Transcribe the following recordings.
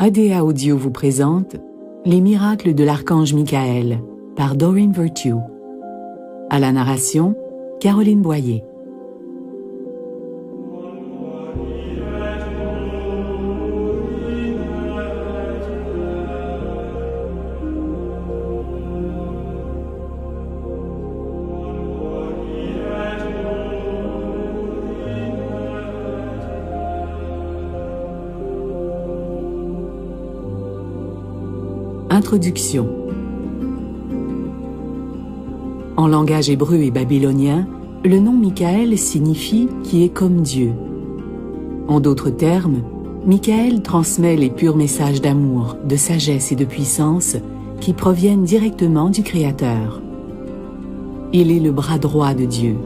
ADA Audio vous présente Les miracles de l'archange Michael par Doreen Virtue. À la narration, Caroline Boyer. Introduction. En langage hébreu et babylonien, le nom Michael signifie « qui est comme Dieu ». En d'autres termes, Michael transmet les purs messages d'amour, de sagesse et de puissance qui proviennent directement du Créateur. Il est le bras droit de Dieu,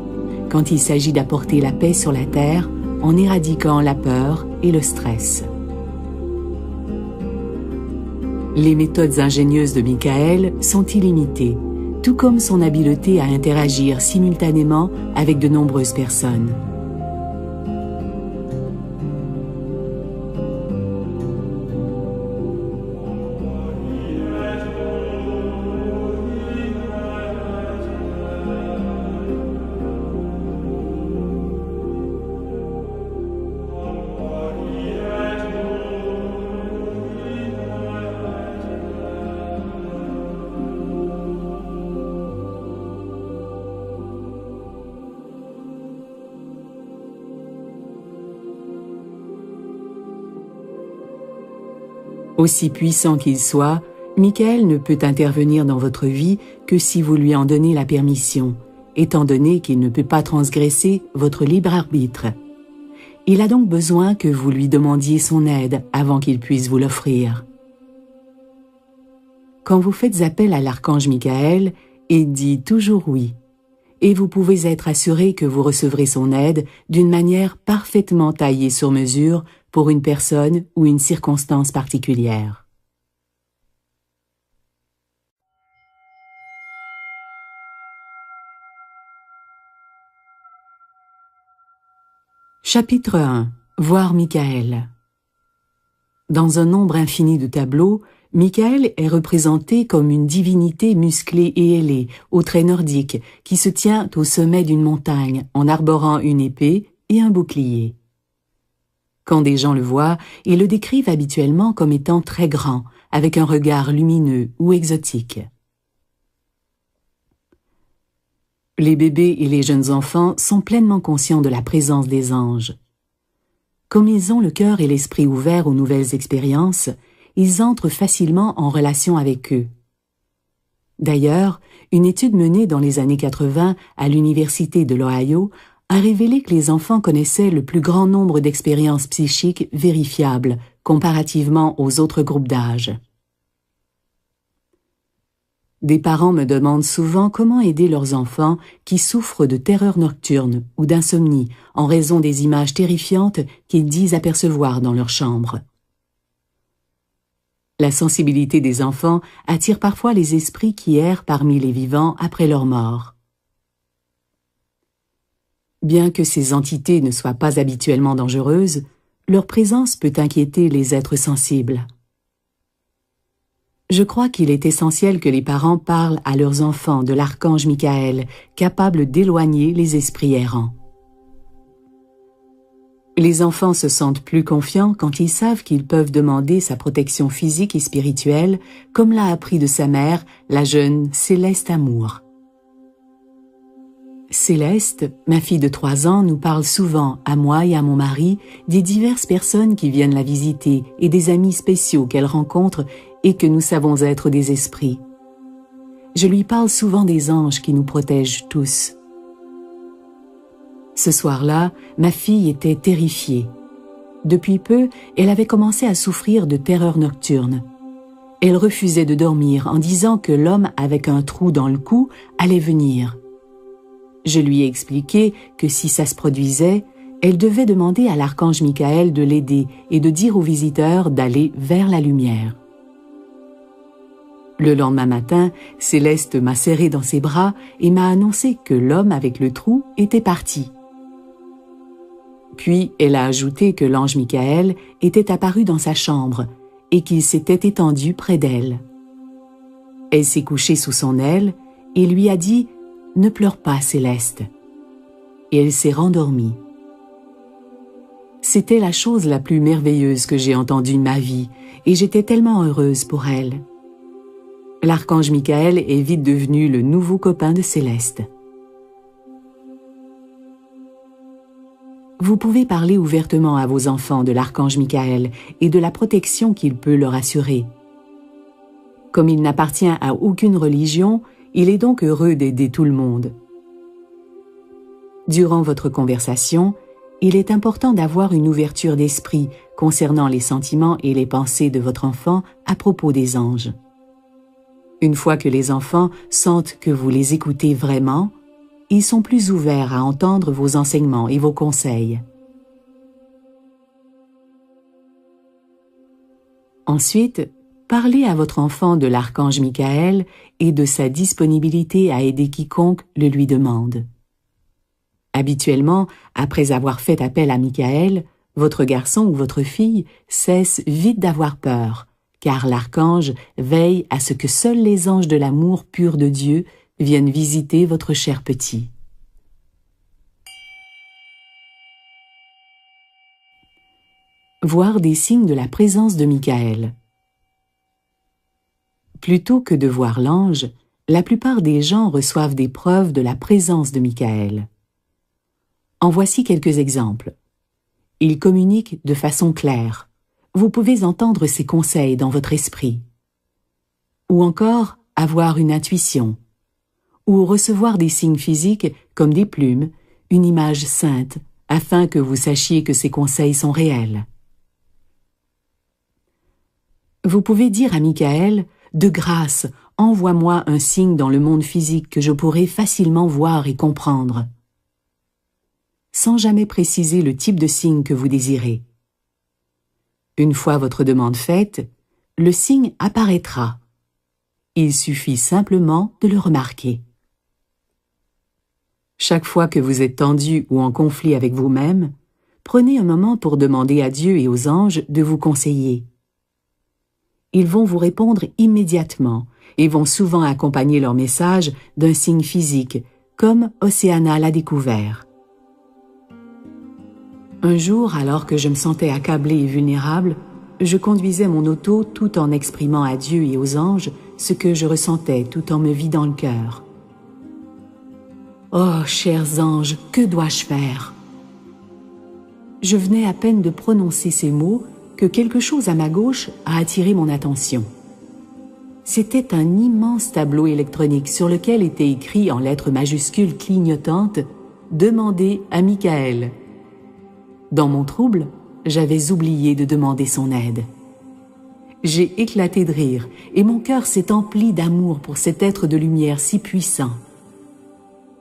quand il s'agit d'apporter la paix sur la terre en éradiquant la peur et le stress. Les méthodes ingénieuses de Michael sont illimitées, tout comme son habileté à interagir simultanément avec de nombreuses personnes. Aussi puissant qu'il soit, Michael ne peut intervenir dans votre vie que si vous lui en donnez la permission, étant donné qu'il ne peut pas transgresser votre libre arbitre. Il a donc besoin que vous lui demandiez son aide avant qu'il puisse vous l'offrir. Quand vous faites appel à l'archange Michael, il dit toujours oui, et vous pouvez être assuré que vous recevrez son aide d'une manière parfaitement taillée sur mesure pour une personne ou une circonstance particulière. Chapitre 1. Voir Michael. Dans un nombre infini de tableaux, Michael est représenté comme une divinité musclée et ailée, aux traits nordiques, qui se tient au sommet d'une montagne en arborant une épée et un bouclier. Quand des gens le voient, ils le décrivent habituellement comme étant très grand, avec un regard lumineux ou exotique. Les bébés et les jeunes enfants sont pleinement conscients de la présence des anges. Comme ils ont le cœur et l'esprit ouverts aux nouvelles expériences, ils entrent facilement en relation avec eux. D'ailleurs, une étude menée dans les années 80 à l'Université de l'Ohio a révélé que les enfants connaissaient le plus grand nombre d'expériences psychiques vérifiables comparativement aux autres groupes d'âge. Des parents me demandent souvent comment aider leurs enfants qui souffrent de terreur nocturne ou d'insomnie en raison des images terrifiantes qu'ils disent apercevoir dans leur chambre. La sensibilité des enfants attire parfois les esprits qui errent parmi les vivants après leur mort. Bien que ces entités ne soient pas habituellement dangereuses, leur présence peut inquiéter les êtres sensibles. Je crois qu'il est essentiel que les parents parlent à leurs enfants de l'archange Michael, capable d'éloigner les esprits errants. Les enfants se sentent plus confiants quand ils savent qu'ils peuvent demander sa protection physique et spirituelle, comme l'a appris de sa mère, la jeune Céleste Amour. Céleste, ma fille de 3 ans, nous parle souvent, à moi et à mon mari, des diverses personnes qui viennent la visiter et des amis spéciaux qu'elle rencontre et que nous savons être des esprits. Je lui parle souvent des anges qui nous protègent tous. Ce soir-là, ma fille était terrifiée. Depuis peu, elle avait commencé à souffrir de terreur nocturne. Elle refusait de dormir en disant que l'homme avec un trou dans le cou allait venir. Je lui ai expliqué que si ça se produisait, elle devait demander à l'archange Michael de l'aider et de dire aux visiteurs d'aller vers la lumière. Le lendemain matin, Céleste m'a serré dans ses bras et m'a annoncé que l'homme avec le trou était parti. Puis elle a ajouté que l'ange Michael était apparu dans sa chambre et qu'il s'était étendu près d'elle. Elle s'est couchée sous son aile et lui a dit « Ne pleure pas, Céleste ». Et elle s'est rendormie. C'était la chose la plus merveilleuse que j'ai entendue de ma vie et j'étais tellement heureuse pour elle. L'archange Michael est vite devenu le nouveau copain de Céleste. Vous pouvez parler ouvertement à vos enfants de l'archange Michael et de la protection qu'il peut leur assurer. Comme il n'appartient à aucune religion, il est donc heureux d'aider tout le monde. Durant votre conversation, il est important d'avoir une ouverture d'esprit concernant les sentiments et les pensées de votre enfant à propos des anges. Une fois que les enfants sentent que vous les écoutez vraiment, ils sont plus ouverts à entendre vos enseignements et vos conseils. Ensuite, parlez à votre enfant de l'archange Michael et de sa disponibilité à aider quiconque le lui demande. Habituellement, après avoir fait appel à Michael, votre garçon ou votre fille cesse vite d'avoir peur, car l'archange veille à ce que seuls les anges de l'amour pur de Dieu viennent visiter votre cher petit. Voir des signes de la présence de Michael. Plutôt que de voir l'ange, la plupart des gens reçoivent des preuves de la présence de Michael. En voici quelques exemples. Il communique de façon claire. Vous pouvez entendre ses conseils dans votre esprit. Ou encore, avoir une intuition. Ou recevoir des signes physiques comme des plumes, une image sainte, afin que vous sachiez que ces conseils sont réels. Vous pouvez dire à Michael, « De grâce, envoie-moi un signe dans le monde physique que je pourrai facilement voir et comprendre. » Sans jamais préciser le type de signe que vous désirez. Une fois votre demande faite, le signe apparaîtra. Il suffit simplement de le remarquer. Chaque fois que vous êtes tendu ou en conflit avec vous-même, prenez un moment pour demander à Dieu et aux anges de vous conseiller. Ils vont vous répondre immédiatement et vont souvent accompagner leur message d'un signe physique, comme Océana l'a découvert. Un jour, alors que je me sentais accablé et vulnérable, je conduisais mon auto tout en exprimant à Dieu et aux anges ce que je ressentais tout en me vidant le cœur. « Oh, chers anges, que dois-je faire ?» Je venais à peine de prononcer ces mots que quelque chose à ma gauche a attiré mon attention. C'était un immense tableau électronique sur lequel était écrit en lettres majuscules clignotantes « Demandez à Michael ». Dans mon trouble, j'avais oublié de demander son aide. J'ai éclaté de rire et mon cœur s'est empli d'amour pour cet être de lumière si puissant.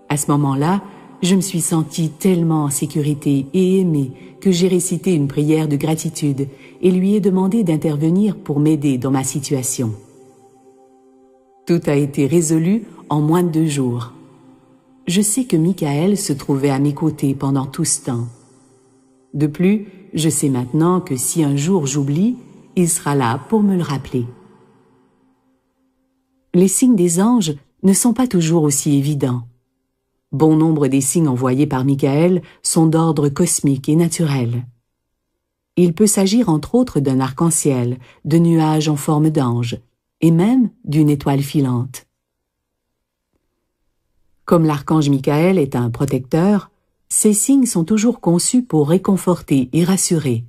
À ce moment-là, je me suis sentie tellement en sécurité et aimée que j'ai récité une prière de gratitude et lui ai demandé d'intervenir pour m'aider dans ma situation. Tout a été résolu en moins de 2 jours. Je sais que Michael se trouvait à mes côtés pendant tout ce temps. De plus, je sais maintenant que si un jour j'oublie, il sera là pour me le rappeler. Les signes des anges ne sont pas toujours aussi évidents. Bon nombre des signes envoyés par Michael sont d'ordre cosmique et naturel. Il peut s'agir entre autres d'un arc-en-ciel, de nuages en forme d'ange, et même d'une étoile filante. Comme l'archange Michael est un protecteur, ces signes sont toujours conçus pour réconforter et rassurer.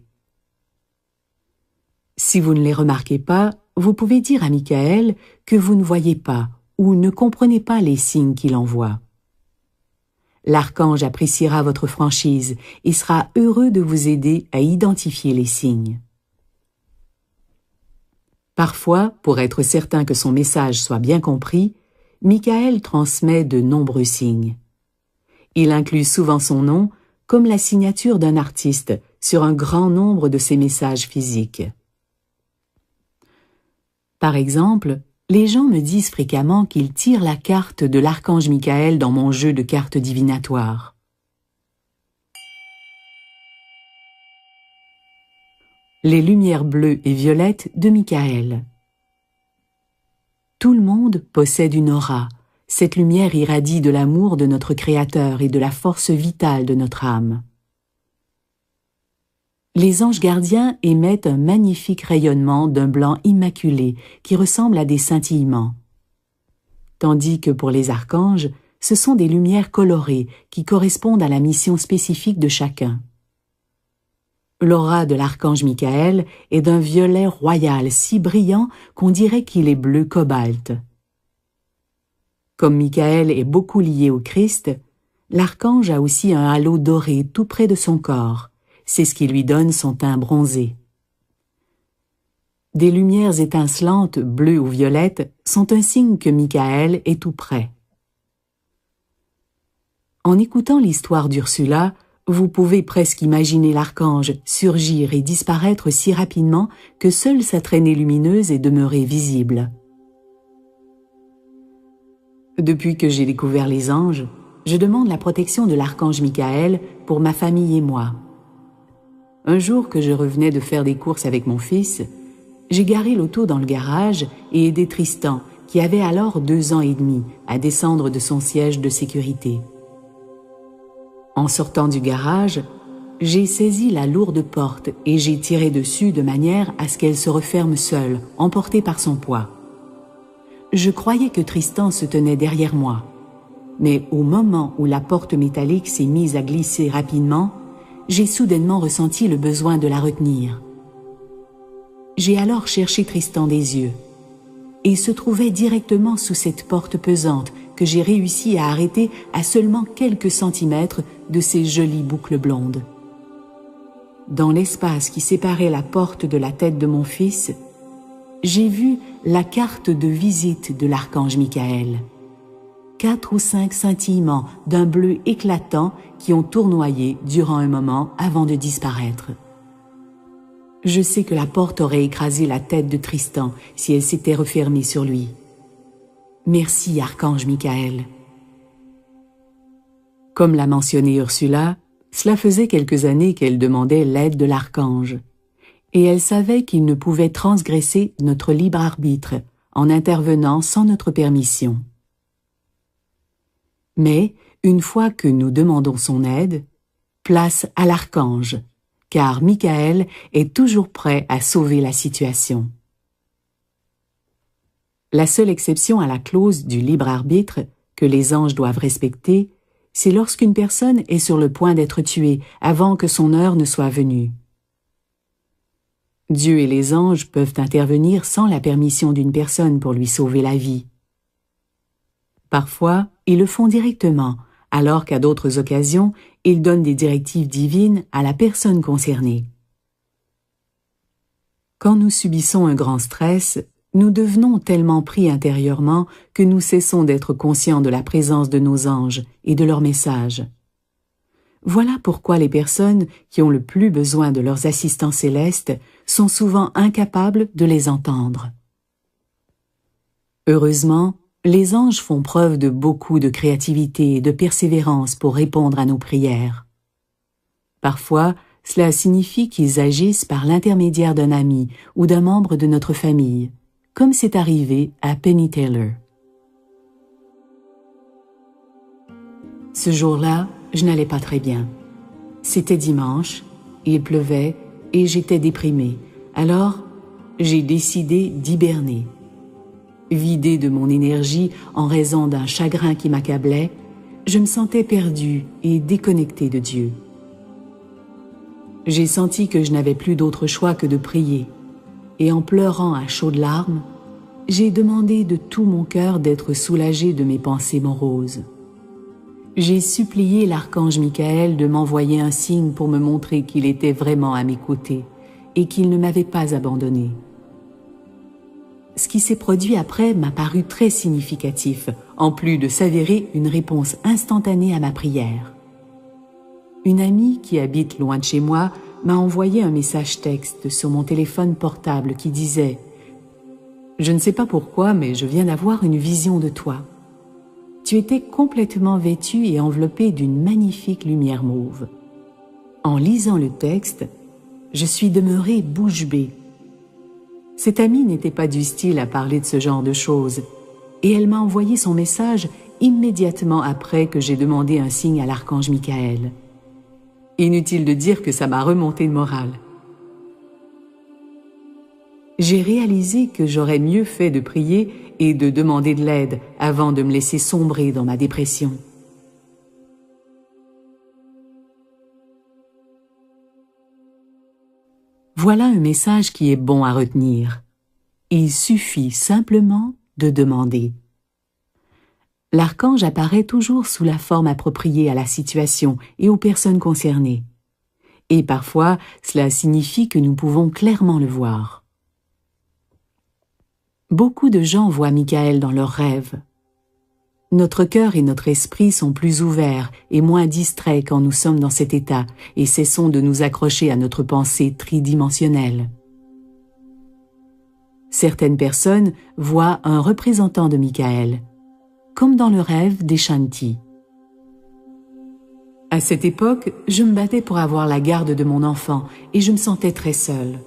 Si vous ne les remarquez pas, vous pouvez dire à Michael que vous ne voyez pas ou ne comprenez pas les signes qu'il envoie. L'archange appréciera votre franchise et sera heureux de vous aider à identifier les signes. Parfois, pour être certain que son message soit bien compris, Michael transmet de nombreux signes. Il inclut souvent son nom comme la signature d'un artiste sur un grand nombre de ses messages physiques. Par exemple, les gens me disent fréquemment qu'ils tirent la carte de l'archange Michael dans mon jeu de cartes divinatoires. Les lumières bleues et violettes de Michael. Tout le monde possède une aura. Cette lumière irradie de l'amour de notre Créateur et de la force vitale de notre âme. Les anges gardiens émettent un magnifique rayonnement d'un blanc immaculé qui ressemble à des scintillements. Tandis que pour les archanges, ce sont des lumières colorées qui correspondent à la mission spécifique de chacun. L'aura de l'archange Michael est d'un violet royal si brillant qu'on dirait qu'il est bleu cobalt. Comme Michael est beaucoup lié au Christ, l'archange a aussi un halo doré tout près de son corps. C'est ce qui lui donne son teint bronzé. Des lumières étincelantes, bleues ou violettes, sont un signe que Michael est tout près. En écoutant l'histoire d'Ursula, vous pouvez presque imaginer l'archange surgir et disparaître si rapidement que seule sa traînée lumineuse est demeurée visible. Depuis que j'ai découvert les anges, je demande la protection de l'archange Michael pour ma famille et moi. Un jour que je revenais de faire des courses avec mon fils, j'ai garé l'auto dans le garage et aidé Tristan, qui avait alors 2 ans et demi, à descendre de son siège de sécurité. En sortant du garage, j'ai saisi la lourde porte et j'ai tiré dessus de manière à ce qu'elle se referme seule, emportée par son poids. Je croyais que Tristan se tenait derrière moi, mais au moment où la porte métallique s'est mise à glisser rapidement, j'ai soudainement ressenti le besoin de la retenir. J'ai alors cherché Tristan des yeux, et il se trouvait directement sous cette porte pesante que j'ai réussi à arrêter à seulement quelques centimètres de ses jolies boucles blondes. Dans l'espace qui séparait la porte de la tête de mon fils, j'ai vu la carte de visite de l'archange Michael. 4 ou 5 scintillements d'un bleu éclatant qui ont tournoyé durant un moment avant de disparaître. Je sais que la porte aurait écrasé la tête de Tristan si elle s'était refermée sur lui. Merci, archange Michael. Comme l'a mentionné Ursula, cela faisait quelques années qu'elle demandait l'aide de l'archange, et elle savait qu'il ne pouvait transgresser notre libre arbitre en intervenant sans notre permission. Mais, une fois que nous demandons son aide, place à l'archange, car Michael est toujours prêt à sauver la situation. La seule exception à la clause du libre arbitre que les anges doivent respecter, c'est lorsqu'une personne est sur le point d'être tuée avant que son heure ne soit venue. Dieu et les anges peuvent intervenir sans la permission d'une personne pour lui sauver la vie. Parfois, ils le font directement, alors qu'à d'autres occasions, ils donnent des directives divines à la personne concernée. Quand nous subissons un grand stress, nous devenons tellement pris intérieurement que nous cessons d'être conscients de la présence de nos anges et de leurs messages. Voilà pourquoi les personnes qui ont le plus besoin de leurs assistants célestes sont souvent incapables de les entendre. Heureusement, les anges font preuve de beaucoup de créativité et de persévérance pour répondre à nos prières. Parfois, cela signifie qu'ils agissent par l'intermédiaire d'un ami ou d'un membre de notre famille, comme c'est arrivé à Penny Taylor. Ce jour-là, je n'allais pas très bien. C'était dimanche, il pleuvait et j'étais déprimée. Alors, j'ai décidé d'hiberner. Vidée de mon énergie en raison d'un chagrin qui m'accablait, je me sentais perdue et déconnectée de Dieu. J'ai senti que je n'avais plus d'autre choix que de prier, et en pleurant à chaudes larmes, j'ai demandé de tout mon cœur d'être soulagée de mes pensées moroses. J'ai supplié l'archange Michael de m'envoyer un signe pour me montrer qu'il était vraiment à mes côtés et qu'il ne m'avait pas abandonnée. Ce qui s'est produit après m'a paru très significatif, en plus de s'avérer une réponse instantanée à ma prière. Une amie qui habite loin de chez moi m'a envoyé un message texte sur mon téléphone portable qui disait « Je ne sais pas pourquoi, mais je viens d'avoir une vision de toi. Tu étais complètement vêtue et enveloppée d'une magnifique lumière mauve. » En lisant le texte, je suis demeurée bouche bée. Cette amie n'était pas du style à parler de ce genre de choses, et elle m'a envoyé son message immédiatement après que j'ai demandé un signe à l'archange Michael. Inutile de dire que ça m'a remonté le moral. J'ai réalisé que j'aurais mieux fait de prier et de demander de l'aide avant de me laisser sombrer dans ma dépression. Voilà un message qui est bon à retenir. Il suffit simplement de demander. L'archange apparaît toujours sous la forme appropriée à la situation et aux personnes concernées. Et parfois, cela signifie que nous pouvons clairement le voir. Beaucoup de gens voient Michael dans leurs rêves. Notre cœur et notre esprit sont plus ouverts et moins distraits quand nous sommes dans cet état et cessons de nous accrocher à notre pensée tridimensionnelle. Certaines personnes voient un représentant de Michael, comme dans le rêve des Shanti. À cette époque, je me battais pour avoir la garde de mon enfant et je me sentais très seule.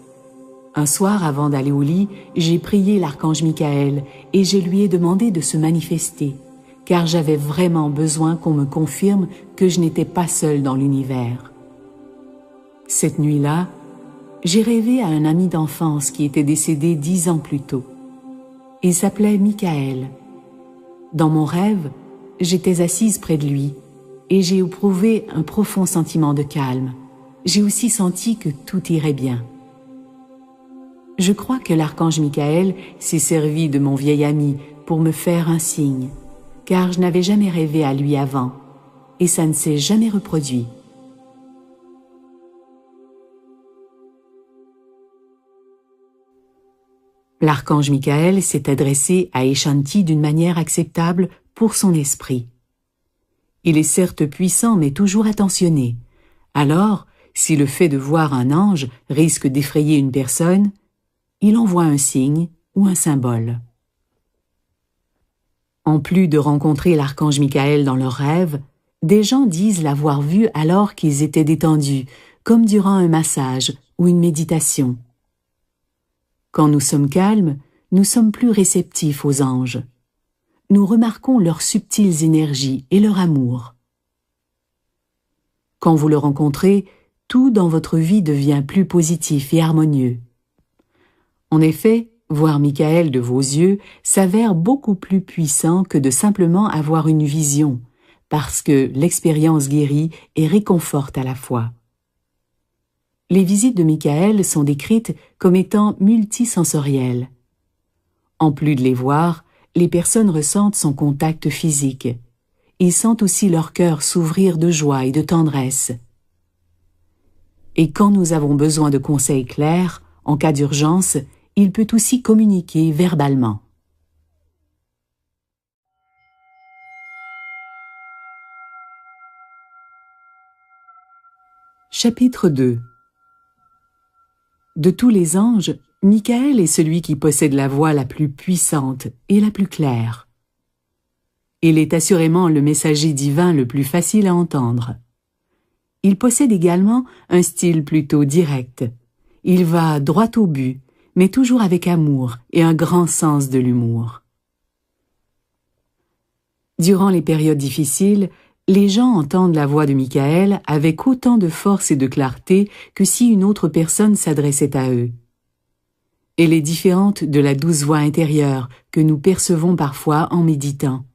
Un soir, avant d'aller au lit, j'ai prié l'archange Michael et je lui ai demandé de se manifester, car j'avais vraiment besoin qu'on me confirme que je n'étais pas seule dans l'univers. Cette nuit-là, j'ai rêvé à un ami d'enfance qui était décédé 10 ans plus tôt. Il s'appelait Michael. Dans mon rêve, j'étais assise près de lui et j'ai éprouvé un profond sentiment de calme. J'ai aussi senti que tout irait bien. Je crois que l'archange Michael s'est servi de mon vieil ami pour me faire un signe, car je n'avais jamais rêvé à lui avant, et ça ne s'est jamais reproduit. L'archange Michael s'est adressé à Eshanti d'une manière acceptable pour son esprit. Il est certes puissant mais toujours attentionné. Alors, si le fait de voir un ange risque d'effrayer une personne, il envoie un signe ou un symbole. En plus de rencontrer l'archange Michael dans leurs rêves, des gens disent l'avoir vu alors qu'ils étaient détendus, comme durant un massage ou une méditation. Quand nous sommes calmes, nous sommes plus réceptifs aux anges. Nous remarquons leurs subtiles énergies et leur amour. Quand vous le rencontrez, tout dans votre vie devient plus positif et harmonieux. En effet, voir Michael de vos yeux s'avère beaucoup plus puissant que de simplement avoir une vision, parce que l'expérience guérit et réconforte à la fois. Les visites de Michael sont décrites comme étant multisensorielles. En plus de les voir, les personnes ressentent son contact physique. Ils sentent aussi leur cœur s'ouvrir de joie et de tendresse. Et quand nous avons besoin de conseils clairs, en cas d'urgence, il peut aussi communiquer verbalement. Chapitre 2. De tous les anges, Michael est celui qui possède la voix la plus puissante et la plus claire. Il est assurément le messager divin le plus facile à entendre. Il possède également un style plutôt direct. Il va droit au but, mais toujours avec amour et un grand sens de l'humour. Durant les périodes difficiles, les gens entendent la voix de Michael avec autant de force et de clarté que si une autre personne s'adressait à eux. Elle est différente de la douce voix intérieure que nous percevons parfois en méditant.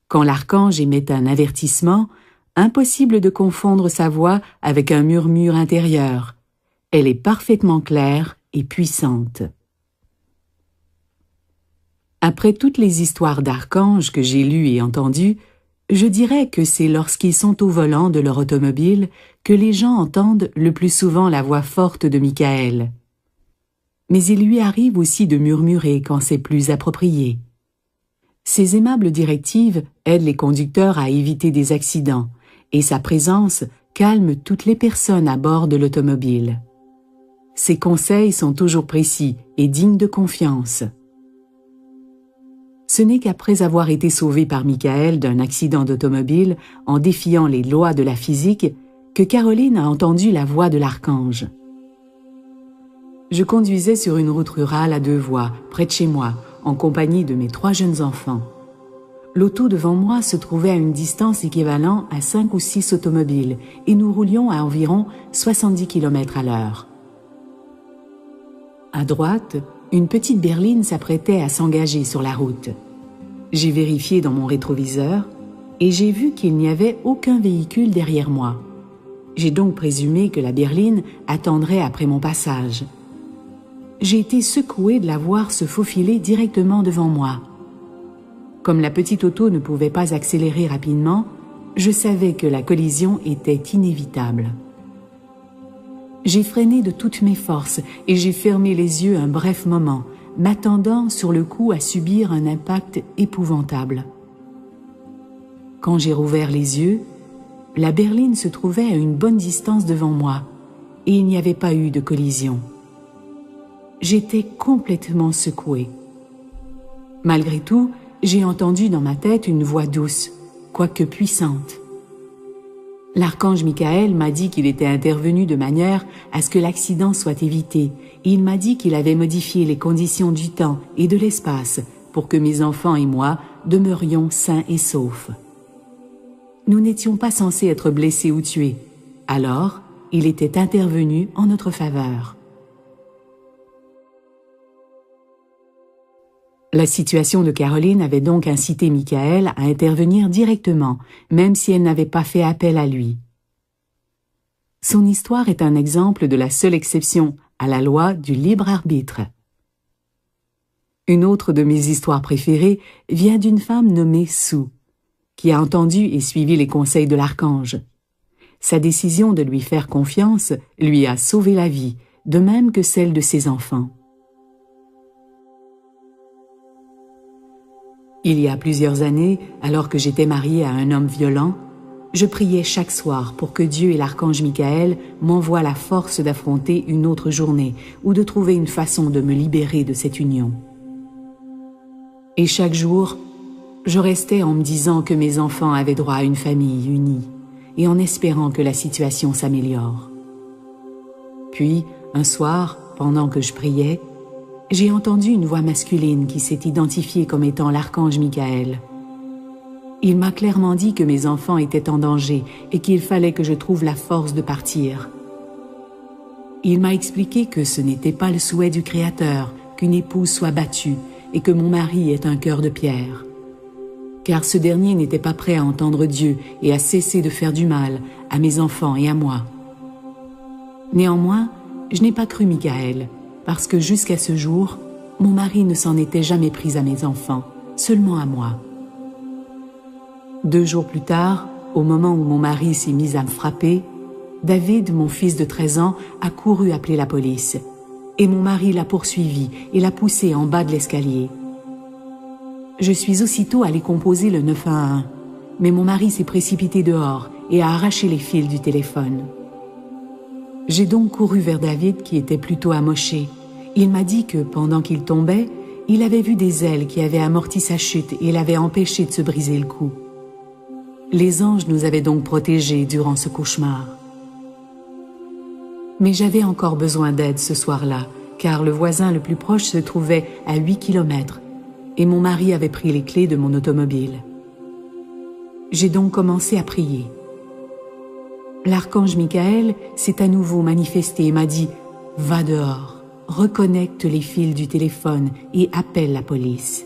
Quand l'archange émet un avertissement, impossible de confondre sa voix avec un murmure intérieur. Elle est parfaitement claire et puissante. Après toutes les histoires d'archanges que j'ai lues et entendues, je dirais que c'est lorsqu'ils sont au volant de leur automobile que les gens entendent le plus souvent la voix forte de Michael. Mais il lui arrive aussi de murmurer quand c'est plus approprié. Ces aimables directives aident les conducteurs à éviter des accidents, et sa présence calme toutes les personnes à bord de l'automobile. Ses conseils sont toujours précis et dignes de confiance. Ce n'est qu'après avoir été sauvé par Michael d'un accident d'automobile en défiant les lois de la physique que Caroline a entendu la voix de l'archange. Je conduisais sur une route rurale à 2 voies, près de chez moi, en compagnie de mes 3 jeunes enfants. L'auto devant moi se trouvait à une distance équivalente à 5 ou 6 automobiles et nous roulions à environ 70 km à l'heure. À droite, une petite berline s'apprêtait à s'engager sur la route. J'ai vérifié dans mon rétroviseur et j'ai vu qu'il n'y avait aucun véhicule derrière moi. J'ai donc présumé que la berline attendrait après mon passage. J'ai été secouée de la voir se faufiler directement devant moi. Comme la petite auto ne pouvait pas accélérer rapidement, je savais que la collision était inévitable. J'ai freiné de toutes mes forces et j'ai fermé les yeux un bref moment, m'attendant sur le coup à subir un impact épouvantable. Quand j'ai rouvert les yeux, la berline se trouvait à une bonne distance devant moi et il n'y avait pas eu de collision. J'étais complètement secouée. Malgré tout, j'ai entendu dans ma tête une voix douce, quoique puissante. L'archange Michael m'a dit qu'il était intervenu de manière à ce que l'accident soit évité, et il m'a dit qu'il avait modifié les conditions du temps et de l'espace pour que mes enfants et moi demeurions sains et saufs. Nous n'étions pas censés être blessés ou tués, alors il était intervenu en notre faveur. La situation de Caroline avait donc incité Michael à intervenir directement, même si elle n'avait pas fait appel à lui. Son histoire est un exemple de la seule exception à la loi du libre arbitre. Une autre de mes histoires préférées vient d'une femme nommée Sue, qui a entendu et suivi les conseils de l'archange. Sa décision de lui faire confiance lui a sauvé la vie, de même que celle de ses enfants. Il y a plusieurs années, alors que j'étais mariée à un homme violent, je priais chaque soir pour que Dieu et l'archange Michael m'envoient la force d'affronter une autre journée ou de trouver une façon de me libérer de cette union. Et chaque jour, je restais en me disant que mes enfants avaient droit à une famille unie et en espérant que la situation s'améliore. Puis, un soir, pendant que je priais, j'ai entendu une voix masculine qui s'est identifiée comme étant l'archange Michael. Il m'a clairement dit que mes enfants étaient en danger et qu'il fallait que je trouve la force de partir. Il m'a expliqué que ce n'était pas le souhait du Créateur qu'une épouse soit battue et que mon mari ait un cœur de pierre. Car ce dernier n'était pas prêt à entendre Dieu et à cesser de faire du mal à mes enfants et à moi. Néanmoins, je n'ai pas cru Michael, parce que jusqu'à ce jour, mon mari ne s'en était jamais pris à mes enfants, seulement à moi. 2 jours plus tard, au moment où mon mari s'est mis à me frapper, David, mon fils de 13 ans, a couru appeler la police, et mon mari l'a poursuivi et l'a poussé en bas de l'escalier. Je suis aussitôt allée composer le 911, mais mon mari s'est précipité dehors et a arraché les fils du téléphone. J'ai donc couru vers David qui était plutôt amoché. Il m'a dit que pendant qu'il tombait, il avait vu des ailes qui avaient amorti sa chute et l'avaient empêché de se briser le cou. Les anges nous avaient donc protégés durant ce cauchemar. Mais j'avais encore besoin d'aide ce soir-là, car le voisin le plus proche se trouvait à 8 km et mon mari avait pris les clés de mon automobile. J'ai donc commencé à prier. L'archange Michael s'est à nouveau manifesté et m'a dit « Va dehors, reconnecte les fils du téléphone et appelle la police. »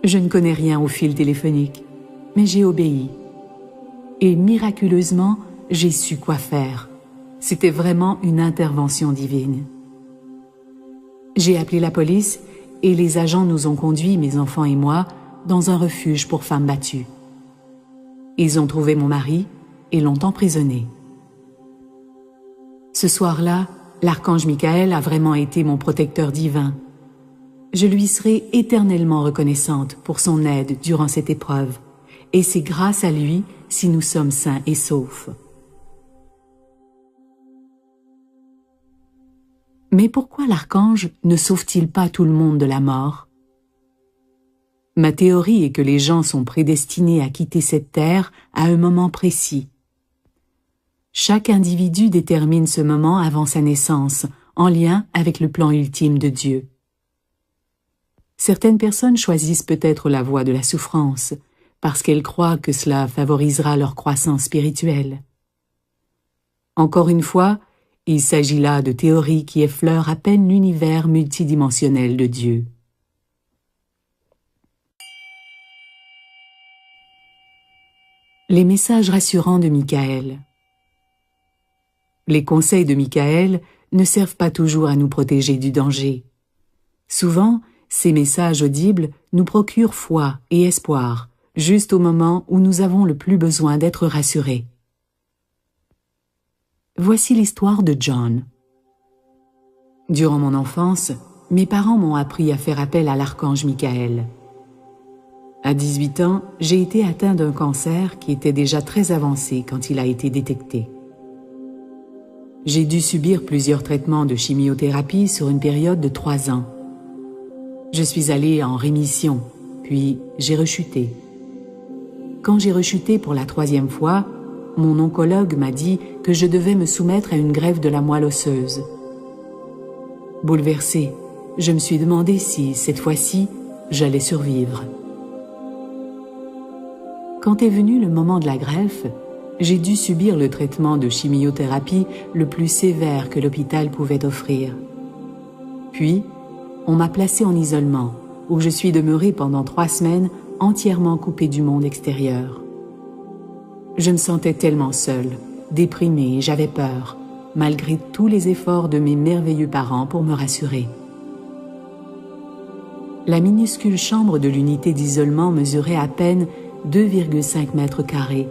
Je ne connais rien au fil téléphonique, mais j'ai obéi. Et miraculeusement, j'ai su quoi faire. C'était vraiment une intervention divine. J'ai appelé la police et les agents nous ont conduits, mes enfants et moi, dans un refuge pour femmes battues. Ils ont trouvé mon mari et l'ont emprisonné. Ce soir-là, l'archange Michael a vraiment été mon protecteur divin. Je lui serai éternellement reconnaissante pour son aide durant cette épreuve, et c'est grâce à lui si nous sommes sains et saufs. Mais pourquoi l'archange ne sauve-t-il pas tout le monde de la mort? Ma théorie est que les gens sont prédestinés à quitter cette terre à un moment précis. Chaque individu détermine ce moment avant sa naissance, en lien avec le plan ultime de Dieu. Certaines personnes choisissent peut-être la voie de la souffrance, parce qu'elles croient que cela favorisera leur croissance spirituelle. Encore une fois, il s'agit là de théories qui effleurent à peine l'univers multidimensionnel de Dieu. Les messages rassurants de Michael. Les conseils de Michael ne servent pas toujours à nous protéger du danger. Souvent, ces messages audibles nous procurent foi et espoir, juste au moment où nous avons le plus besoin d'être rassurés. Voici l'histoire de John. Durant mon enfance, mes parents m'ont appris à faire appel à l'archange Michael. À 18 ans, j'ai été atteint d'un cancer qui était déjà très avancé quand il a été détecté. J'ai dû subir plusieurs traitements de chimiothérapie sur une période de 3 ans. Je suis allée en rémission, puis j'ai rechuté. Quand j'ai rechuté pour la 3e fois, mon oncologue m'a dit que je devais me soumettre à une greffe de la moelle osseuse. Bouleversée, je me suis demandé si, cette fois-ci, j'allais survivre. Quand est venu le moment de la greffe, j'ai dû subir le traitement de chimiothérapie le plus sévère que l'hôpital pouvait offrir. Puis, on m'a placé en isolement, où je suis demeurée pendant 3 semaines entièrement coupée du monde extérieur. Je me sentais tellement seule, déprimée et j'avais peur, malgré tous les efforts de mes merveilleux parents pour me rassurer. La minuscule chambre de l'unité d'isolement mesurait à peine 2,5 mètres carrés.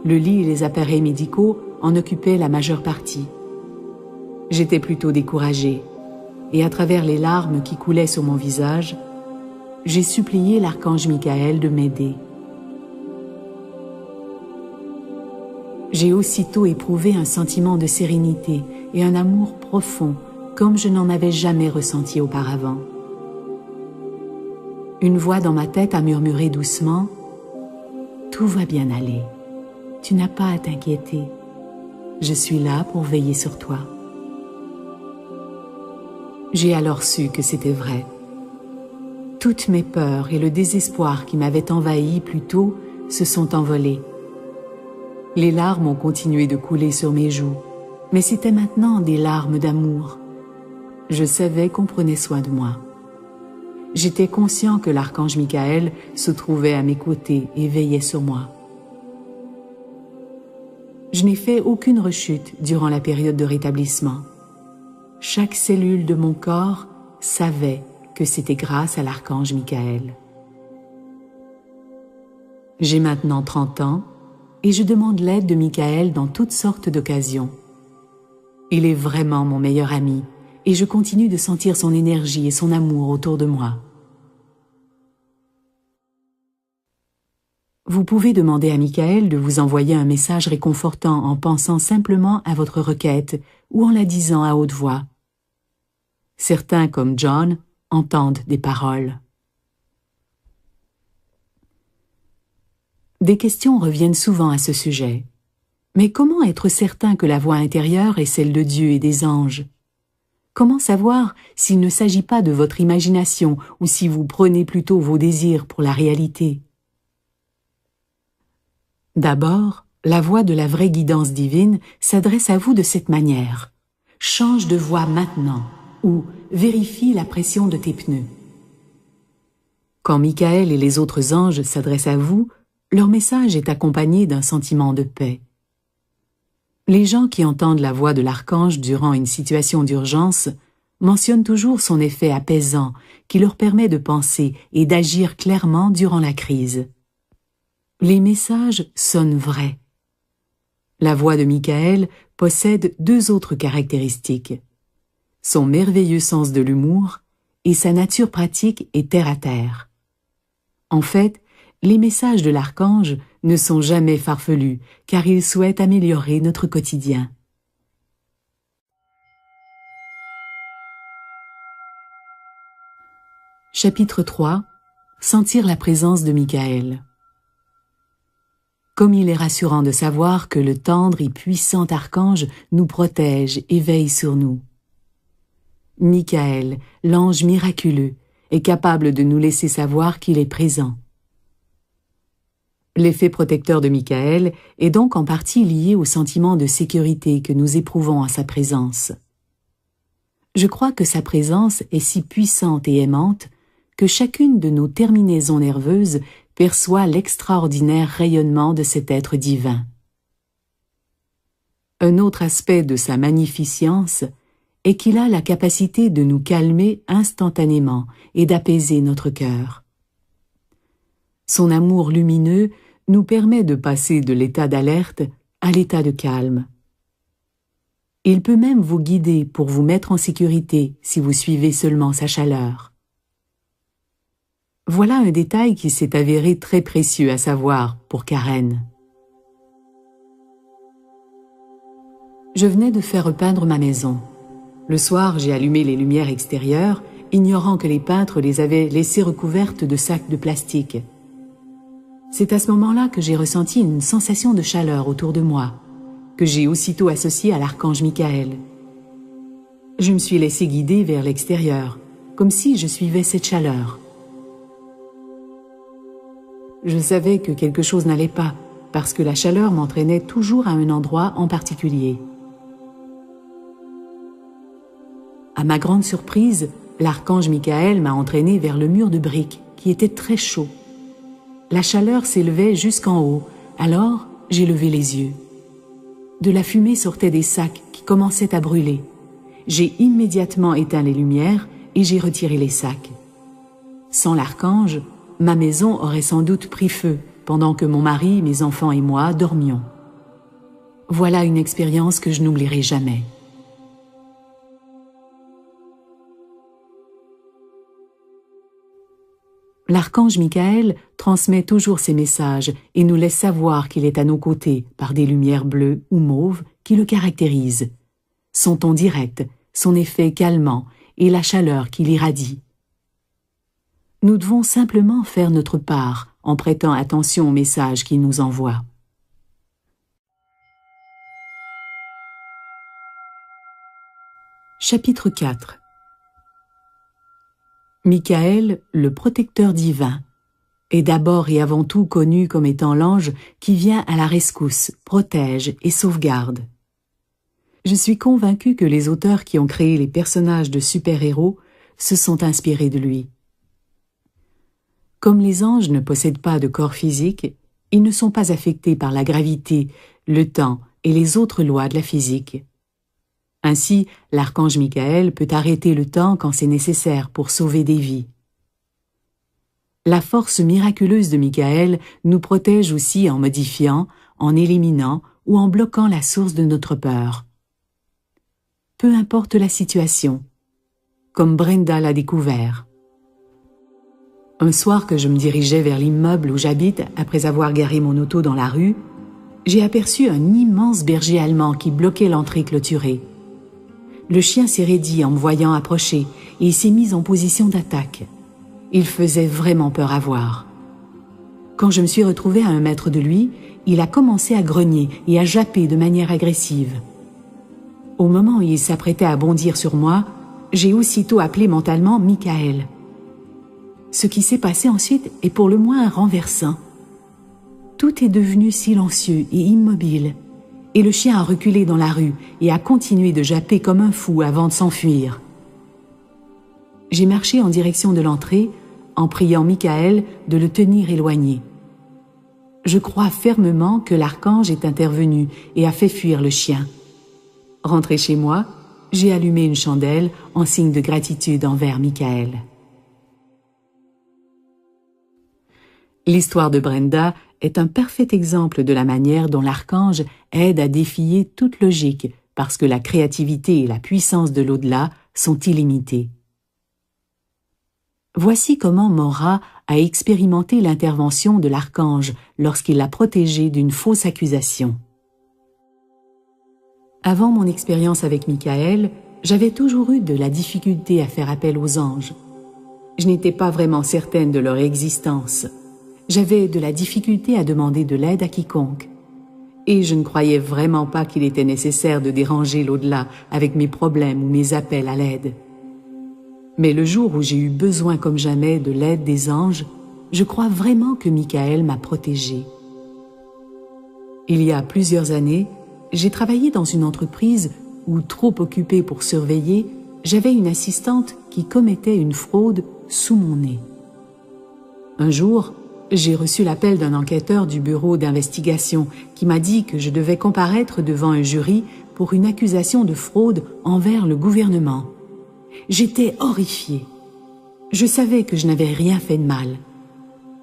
Le lit et les appareils médicaux en occupaient la majeure partie. J'étais plutôt découragée, et à travers les larmes qui coulaient sur mon visage, j'ai supplié l'archange Michael de m'aider. J'ai aussitôt éprouvé un sentiment de sérénité et un amour profond comme je n'en avais jamais ressenti auparavant. Une voix dans ma tête a murmuré doucement « Tout va bien aller. Tu n'as pas à t'inquiéter. Je suis là pour veiller sur toi. » J'ai alors su que c'était vrai. Toutes mes peurs et le désespoir qui m'avaient envahi plus tôt se sont envolés. Les larmes ont continué de couler sur mes joues, mais c'étaient maintenant des larmes d'amour. Je savais qu'on prenait soin de moi. J'étais conscient que l'archange Michael se trouvait à mes côtés et veillait sur moi. Je n'ai fait aucune rechute durant la période de rétablissement. Chaque cellule de mon corps savait que c'était grâce à l'archange Michael. J'ai maintenant 30 ans et je demande l'aide de Michael dans toutes sortes d'occasions. Il est vraiment mon meilleur ami et je continue de sentir son énergie et son amour autour de moi. Vous pouvez demander à Michael de vous envoyer un message réconfortant en pensant simplement à votre requête ou en la disant à haute voix. Certains, comme John, entendent des paroles. Des questions reviennent souvent à ce sujet. Mais comment être certain que la voix intérieure est celle de Dieu et des anges? Comment savoir s'il ne s'agit pas de votre imagination ou si vous prenez plutôt vos désirs pour la réalité? D'abord, la voix de la vraie guidance divine s'adresse à vous de cette manière. Change de voix maintenant ou vérifie la pression de tes pneus. Quand Michael et les autres anges s'adressent à vous, leur message est accompagné d'un sentiment de paix. Les gens qui entendent la voix de l'archange durant une situation d'urgence mentionnent toujours son effet apaisant qui leur permet de penser et d'agir clairement durant la crise. Les messages sonnent vrais. La voix de Michael possède 2 autres caractéristiques. Son merveilleux sens de l'humour et sa nature pratique et terre-à-terre. En fait, les messages de l'archange ne sont jamais farfelus, car ils souhaitent améliorer notre quotidien. Chapitre 3. Sentir la présence de Michael. Comme il est rassurant de savoir que le tendre et puissant archange nous protège et veille sur nous. Michael, l'ange miraculeux, est capable de nous laisser savoir qu'il est présent. L'effet protecteur de Michael est donc en partie lié au sentiment de sécurité que nous éprouvons en sa présence. Je crois que sa présence est si puissante et aimante que chacune de nos terminaisons nerveuses perçoit l'extraordinaire rayonnement de cet être divin. Un autre aspect de sa magnificence est qu'il a la capacité de nous calmer instantanément et d'apaiser notre cœur. Son amour lumineux nous permet de passer de l'état d'alerte à l'état de calme. Il peut même vous guider pour vous mettre en sécurité si vous suivez seulement sa chaleur. Voilà un détail qui s'est avéré très précieux à savoir pour Karen. Je venais de faire repeindre ma maison. Le soir, j'ai allumé les lumières extérieures, ignorant que les peintres les avaient laissées recouvertes de sacs de plastique. C'est à ce moment-là que j'ai ressenti une sensation de chaleur autour de moi, que j'ai aussitôt associée à l'archange Michael. Je me suis laissé guider vers l'extérieur, comme si je suivais cette chaleur. Je savais que quelque chose n'allait pas, parce que la chaleur m'entraînait toujours à un endroit en particulier. À ma grande surprise, l'archange Michael m'a entraîné vers le mur de briques, qui était très chaud. La chaleur s'élevait jusqu'en haut, alors j'ai levé les yeux. De la fumée sortait des sacs qui commençaient à brûler. J'ai immédiatement éteint les lumières et j'ai retiré les sacs. Sans l'archange, ma maison aurait sans doute pris feu pendant que mon mari, mes enfants et moi dormions. Voilà une expérience que je n'oublierai jamais. L'archange Michael transmet toujours ses messages et nous laisse savoir qu'il est à nos côtés par des lumières bleues ou mauves qui le caractérisent. Son ton direct, son effet calmant et la chaleur qu'il irradie. Nous devons simplement faire notre part en prêtant attention aux messages qu'il nous envoie. Chapitre 4. Michael, le protecteur divin, est d'abord et avant tout connu comme étant l'ange qui vient à la rescousse, protège et sauvegarde. Je suis convaincu que les auteurs qui ont créé les personnages de super-héros se sont inspirés de lui. Comme les anges ne possèdent pas de corps physique, ils ne sont pas affectés par la gravité, le temps et les autres lois de la physique. Ainsi, l'archange Michael peut arrêter le temps quand c'est nécessaire pour sauver des vies. La force miraculeuse de Michael nous protège aussi en modifiant, en éliminant ou en bloquant la source de notre peur. Peu importe la situation, comme Brenda l'a découvert. Un soir que je me dirigeais vers l'immeuble où j'habite après avoir garé mon auto dans la rue, j'ai aperçu un immense berger allemand qui bloquait l'entrée clôturée. Le chien s'est raidi en me voyant approcher et il s'est mis en position d'attaque. Il faisait vraiment peur à voir. Quand je me suis retrouvée à 1 mètre de lui, il a commencé à grogner et à japper de manière agressive. Au moment où il s'apprêtait à bondir sur moi, j'ai aussitôt appelé mentalement Michael. Ce qui s'est passé ensuite est pour le moins renversant. Tout est devenu silencieux et immobile, et le chien a reculé dans la rue et a continué de japper comme un fou avant de s'enfuir. J'ai marché en direction de l'entrée en priant Michael de le tenir éloigné. Je crois fermement que l'archange est intervenu et a fait fuir le chien. Rentré chez moi, j'ai allumé une chandelle en signe de gratitude envers Michael. L'histoire de Brenda est un parfait exemple de la manière dont l'archange aide à défier toute logique parce que la créativité et la puissance de l'au-delà sont illimitées. Voici comment Maura a expérimenté l'intervention de l'archange lorsqu'il l'a protégée d'une fausse accusation. Avant mon expérience avec Michael, j'avais toujours eu de la difficulté à faire appel aux anges. Je n'étais pas vraiment certaine de leur existence. J'avais de la difficulté à demander de l'aide à quiconque. Et je ne croyais vraiment pas qu'il était nécessaire de déranger l'au-delà avec mes problèmes ou mes appels à l'aide. Mais le jour où j'ai eu besoin comme jamais de l'aide des anges, je crois vraiment que Michael m'a protégée. Il y a plusieurs années, j'ai travaillé dans une entreprise où, trop occupée pour surveiller, j'avais une assistante qui commettait une fraude sous mon nez. Un jour, j'ai reçu l'appel d'un enquêteur du bureau d'investigation qui m'a dit que je devais comparaître devant un jury pour une accusation de fraude envers le gouvernement. J'étais horrifiée. Je savais que je n'avais rien fait de mal.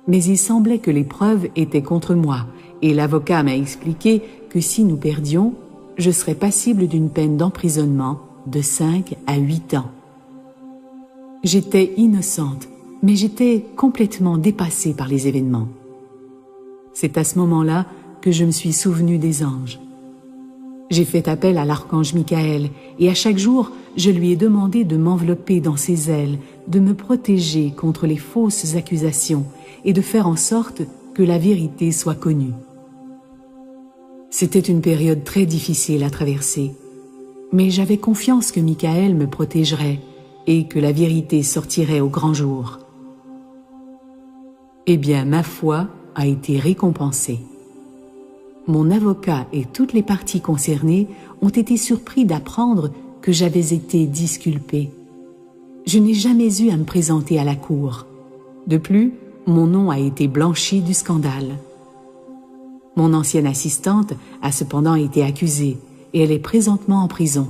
Mais il semblait que les preuves étaient contre moi et l'avocat m'a expliqué que si nous perdions, je serais passible d'une peine d'emprisonnement de 5 à 8 ans. J'étais innocente, mais j'étais complètement dépassée par les événements. C'est à ce moment-là que je me suis souvenue des anges. J'ai fait appel à l'archange Michael et à chaque jour, je lui ai demandé de m'envelopper dans ses ailes, de me protéger contre les fausses accusations et de faire en sorte que la vérité soit connue. C'était une période très difficile à traverser, mais j'avais confiance que Michael me protégerait et que la vérité sortirait au grand jour. Eh bien, ma foi a été récompensée. Mon avocat et toutes les parties concernées ont été surpris d'apprendre que j'avais été disculpée. Je n'ai jamais eu à me présenter à la cour. De plus, mon nom a été blanchi du scandale. Mon ancienne assistante a cependant été accusée et elle est présentement en prison.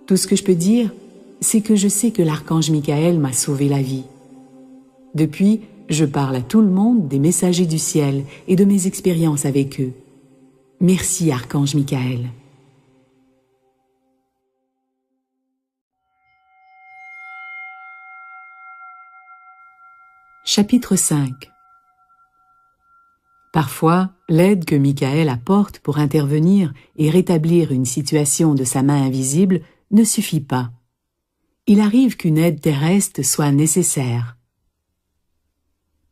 Tout ce que je peux dire, c'est que je sais que l'archange Michael m'a sauvé la vie. Depuis, je parle à tout le monde des messagers du ciel et de mes expériences avec eux. Merci, archange Michael. Chapitre 5. Parfois, l'aide que Michael apporte pour intervenir et rétablir une situation de sa main invisible ne suffit pas. Il arrive qu'une aide terrestre soit nécessaire.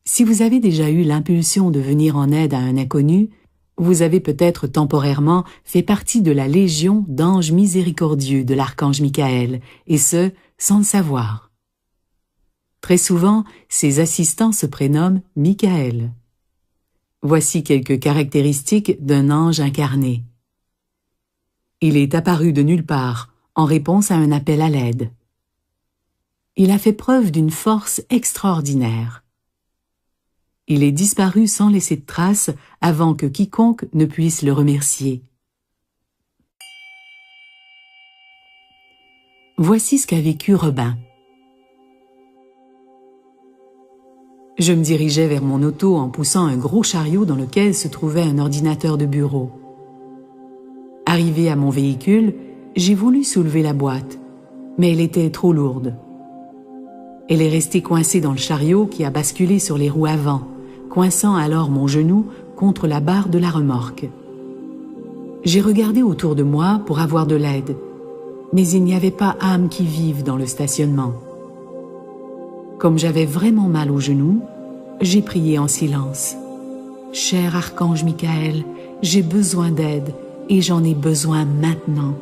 Si vous avez déjà eu l'impulsion de venir en aide à un inconnu, vous avez peut-être temporairement fait partie de la légion d'anges miséricordieux de l'archange Michael, et ce, sans le savoir. Très souvent, ces assistants se prénomment Michael. Voici quelques caractéristiques d'un ange incarné. Il est apparu de nulle part, en réponse à un appel à l'aide. Il a fait preuve d'une force extraordinaire. Il est disparu sans laisser de traces avant que quiconque ne puisse le remercier. Voici ce qu'a vécu Robin. Je me dirigeais vers mon auto en poussant un gros chariot dans lequel se trouvait un ordinateur de bureau. Arrivé à mon véhicule, j'ai voulu soulever la boîte, mais elle était trop lourde. Elle est restée coincée dans le chariot qui a basculé sur les roues avant, coinçant alors mon genou contre la barre de la remorque. J'ai regardé autour de moi pour avoir de l'aide, mais il n'y avait pas âme qui vive dans le stationnement. Comme j'avais vraiment mal au genou, j'ai prié en silence. « Cher archange Michael, j'ai besoin d'aide et j'en ai besoin maintenant. »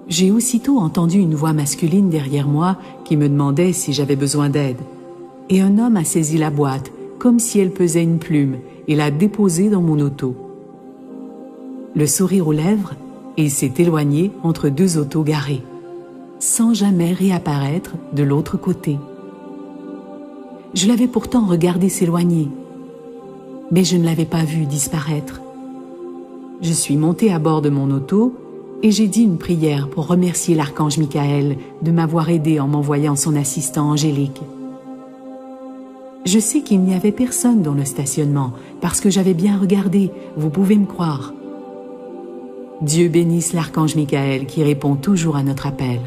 J'ai aussitôt entendu une voix masculine derrière moi qui me demandait si j'avais besoin d'aide. Et un homme a saisi la boîte comme si elle pesait une plume et l'a déposée dans mon auto. Le sourire aux lèvres, il s'est éloigné entre deux autos garées, sans jamais réapparaître de l'autre côté. Je l'avais pourtant regardé s'éloigner, mais je ne l'avais pas vu disparaître. Je suis montée à bord de mon auto et j'ai dit une prière pour remercier l'archange Michael de m'avoir aidé en m'envoyant son assistant angélique. Je sais qu'il n'y avait personne dans le stationnement parce que j'avais bien regardé, vous pouvez me croire. Dieu bénisse l'archange Michael qui répond toujours à notre appel.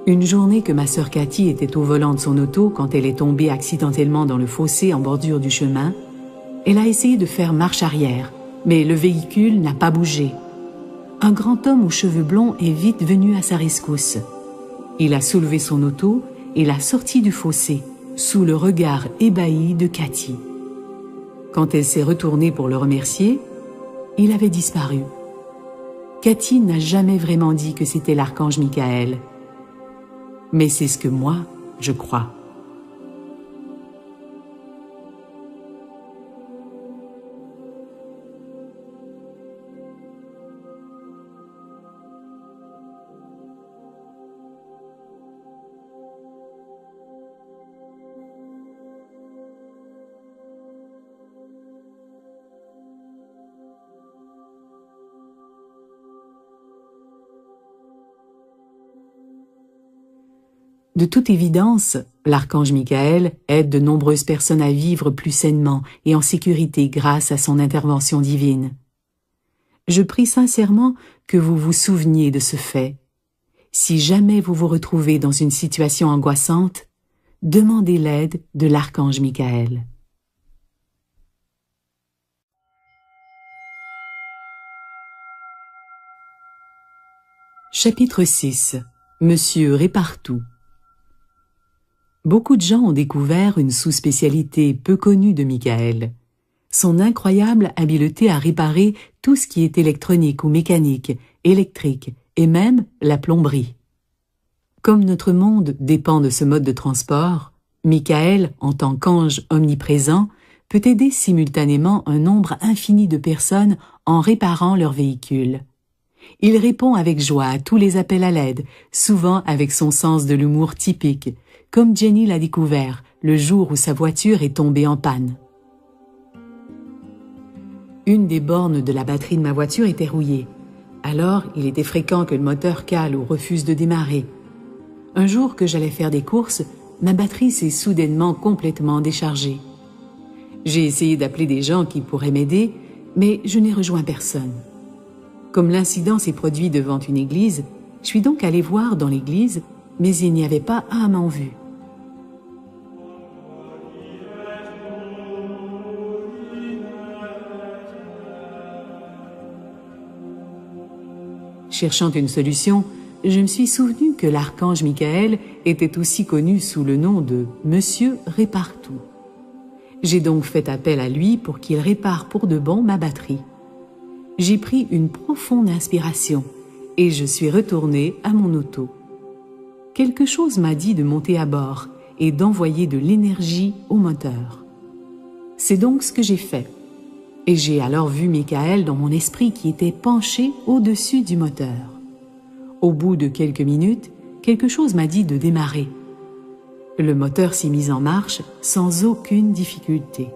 Une journée que ma sœur Cathy était au volant de son auto quand elle est tombée accidentellement dans le fossé en bordure du chemin, elle a essayé de faire marche arrière, mais le véhicule n'a pas bougé. Un grand homme aux cheveux blonds est vite venu à sa rescousse. Il a soulevé son auto et la sortie du fossé, sous le regard ébahi de Cathy. Quand elle s'est retournée pour le remercier, il avait disparu. Cathy n'a jamais vraiment dit que c'était l'archange Michael. Mais c'est ce que moi, je crois. De toute évidence, l'archange Michael aide de nombreuses personnes à vivre plus sainement et en sécurité grâce à son intervention divine. Je prie sincèrement que vous vous souveniez de ce fait. Si jamais vous vous retrouvez dans une situation angoissante, demandez l'aide de l'archange Michael. Chapitre 6. Monsieur Répartout. Beaucoup de gens ont découvert une sous-spécialité peu connue de Michael, son incroyable habileté à réparer tout ce qui est électronique ou mécanique, électrique et même la plomberie. Comme notre monde dépend de ce mode de transport, Michael, en tant qu'ange omniprésent, peut aider simultanément un nombre infini de personnes en réparant leurs véhicules. Il répond avec joie à tous les appels à l'aide, souvent avec son sens de l'humour typique, comme Jenny l'a découvert le jour où sa voiture est tombée en panne. Une des bornes de la batterie de ma voiture était rouillée. Alors, il était fréquent que le moteur cale ou refuse de démarrer. Un jour que j'allais faire des courses, ma batterie s'est soudainement complètement déchargée. J'ai essayé d'appeler des gens qui pourraient m'aider, mais je n'ai rejoint personne. Comme l'incident s'est produit devant une église, je suis donc allée voir dans l'église, mais il n'y avait pas âme en vue. Cherchant une solution, je me suis souvenu que l'archange Michael était aussi connu sous le nom de Monsieur Répartout. J'ai donc fait appel à lui pour qu'il répare pour de bon ma batterie. J'ai pris une profonde inspiration et je suis retournée à mon auto. Quelque chose m'a dit de monter à bord et d'envoyer de l'énergie au moteur. C'est donc ce que j'ai fait. Et j'ai alors vu Michael dans mon esprit qui était penché au-dessus du moteur. Au bout de quelques minutes, quelque chose m'a dit de démarrer. Le moteur s'est mis en marche sans aucune difficulté.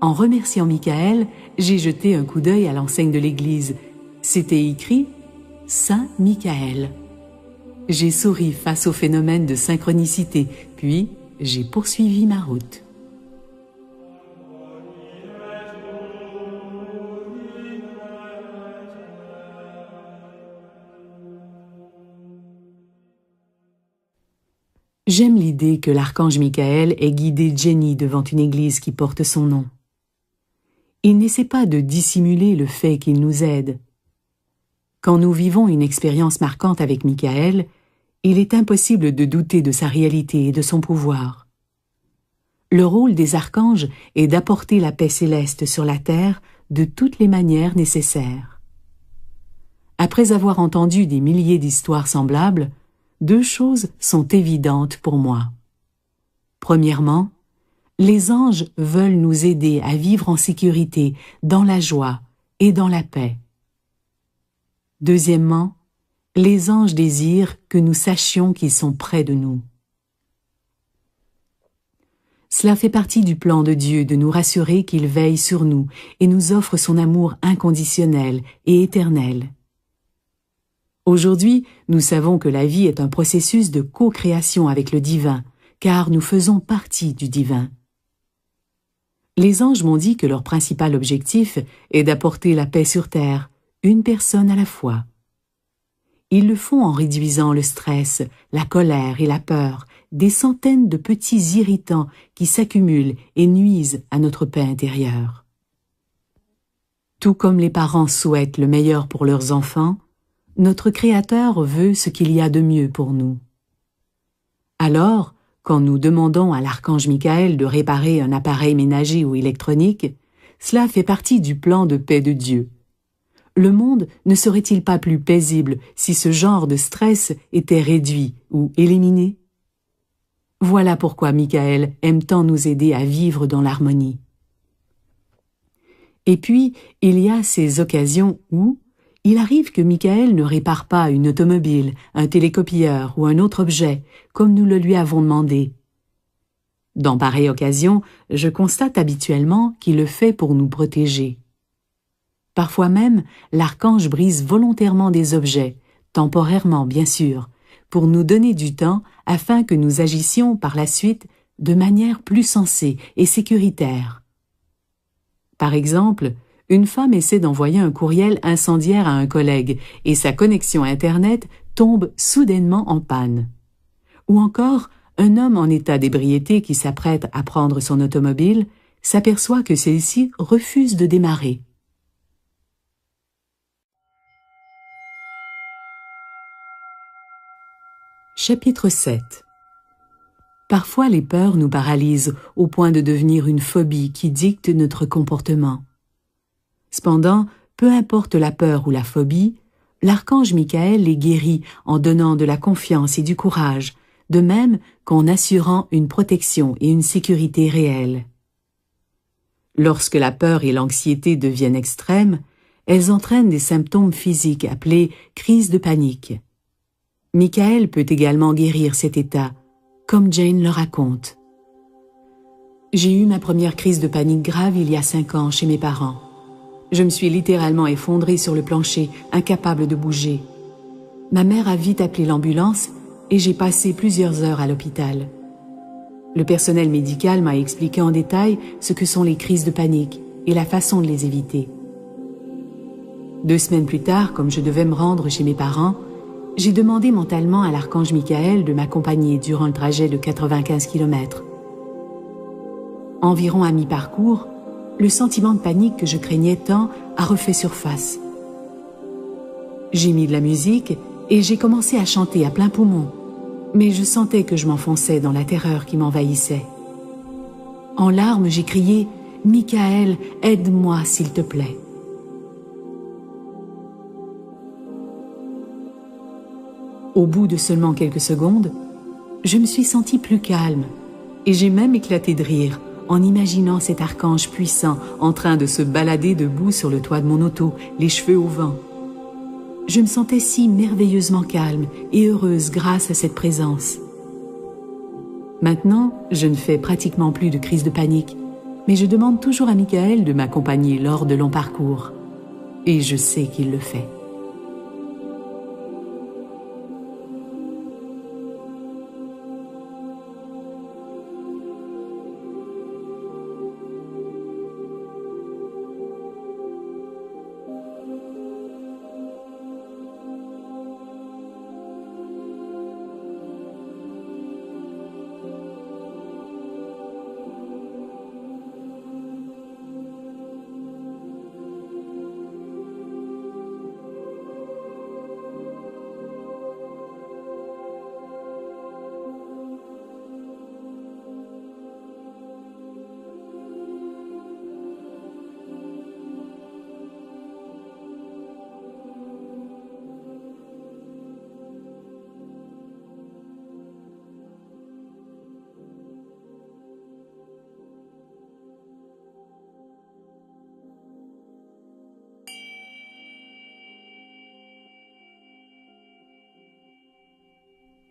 En remerciant Michael, j'ai jeté un coup d'œil à l'enseigne de l'église. C'était écrit « Saint Michael ». J'ai souri face au phénomène de synchronicité, puis j'ai poursuivi ma route. J'aime l'idée que l'archange Michael ait guidé Jenny devant une église qui porte son nom. Il n'essaie pas de dissimuler le fait qu'il nous aide. Quand nous vivons une expérience marquante avec Michael, il est impossible de douter de sa réalité et de son pouvoir. Le rôle des archanges est d'apporter la paix céleste sur la terre de toutes les manières nécessaires. Après avoir entendu des milliers d'histoires semblables, deux choses sont évidentes pour moi. Premièrement, les anges veulent nous aider à vivre en sécurité, dans la joie et dans la paix. Deuxièmement, les anges désirent que nous sachions qu'ils sont près de nous. Cela fait partie du plan de Dieu de nous rassurer qu'il veille sur nous et nous offre son amour inconditionnel et éternel. Aujourd'hui, nous savons que la vie est un processus de co-création avec le divin, car nous faisons partie du divin. Les anges m'ont dit que leur principal objectif est d'apporter la paix sur terre, une personne à la fois. Ils le font en réduisant le stress, la colère et la peur, des centaines de petits irritants qui s'accumulent et nuisent à notre paix intérieure. Tout comme les parents souhaitent le meilleur pour leurs enfants, notre Créateur veut ce qu'il y a de mieux pour nous. Alors, quand nous demandons à l'archange Michael de réparer un appareil ménager ou électronique, cela fait partie du plan de paix de Dieu. Le monde ne serait-il pas plus paisible si ce genre de stress était réduit ou éliminé? Voilà pourquoi Michael aime tant nous aider à vivre dans l'harmonie. Et puis, il y a ces occasions où il arrive que Michael ne répare pas une automobile, un télécopieur ou un autre objet, comme nous le lui avons demandé. Dans pareille occasion, je constate habituellement qu'il le fait pour nous protéger. Parfois même, l'archange brise volontairement des objets, temporairement bien sûr, pour nous donner du temps afin que nous agissions par la suite de manière plus sensée et sécuritaire. Par exemple, une femme essaie d'envoyer un courriel incendiaire à un collègue et sa connexion Internet tombe soudainement en panne. Ou encore, un homme en état d'ébriété qui s'apprête à prendre son automobile s'aperçoit que celle-ci refuse de démarrer. Chapitre 7. Parfois les peurs nous paralysent au point de devenir une phobie qui dicte notre comportement. Cependant, peu importe la peur ou la phobie, l'archange Michael les guérit en donnant de la confiance et du courage, de même qu'en assurant une protection et une sécurité réelles. Lorsque la peur et l'anxiété deviennent extrêmes, elles entraînent des symptômes physiques appelés crises de panique. Michael peut également guérir cet état, comme Jane le raconte. J'ai eu ma première crise de panique grave il y a 5 ans chez mes parents. Je me suis littéralement effondrée sur le plancher, incapable de bouger. Ma mère a vite appelé l'ambulance et j'ai passé plusieurs heures à l'hôpital. Le personnel médical m'a expliqué en détail ce que sont les crises de panique et la façon de les éviter. 2 semaines plus tard, comme je devais me rendre chez mes parents, j'ai demandé mentalement à l'archange Michael de m'accompagner durant le trajet de 95 km. Environ à mi-parcours, le sentiment de panique que je craignais tant a refait surface. J'ai mis de la musique et j'ai commencé à chanter à plein poumon, mais je sentais que je m'enfonçais dans la terreur qui m'envahissait. En larmes, j'ai crié « Michael, aide-moi s'il te plaît ». Au bout de seulement quelques secondes, je me suis sentie plus calme et j'ai même éclaté de rire en imaginant cet archange puissant en train de se balader debout sur le toit de mon auto, les cheveux au vent. Je me sentais si merveilleusement calme et heureuse grâce à cette présence. Maintenant, je ne fais pratiquement plus de crise de panique, mais je demande toujours à Michael de m'accompagner lors de longs parcours. Et je sais qu'il le fait.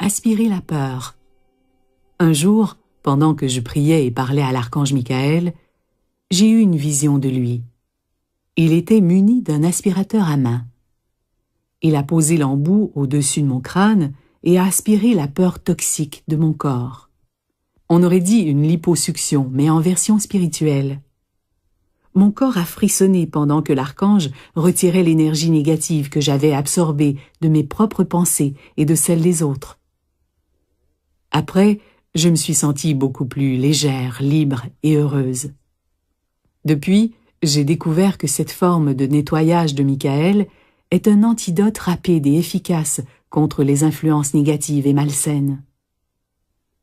Aspirer la peur. Un jour, pendant que je priais et parlais à l'archange Michael, j'ai eu une vision de lui. Il était muni d'un aspirateur à main. Il a posé l'embout au-dessus de mon crâne et a aspiré la peur toxique de mon corps. On aurait dit une liposuction, mais en version spirituelle. Mon corps a frissonné pendant que l'archange retirait l'énergie négative que j'avais absorbée de mes propres pensées et de celles des autres. Après, je me suis sentie beaucoup plus légère, libre et heureuse. Depuis, j'ai découvert que cette forme de nettoyage de Michael est un antidote rapide et efficace contre les influences négatives et malsaines.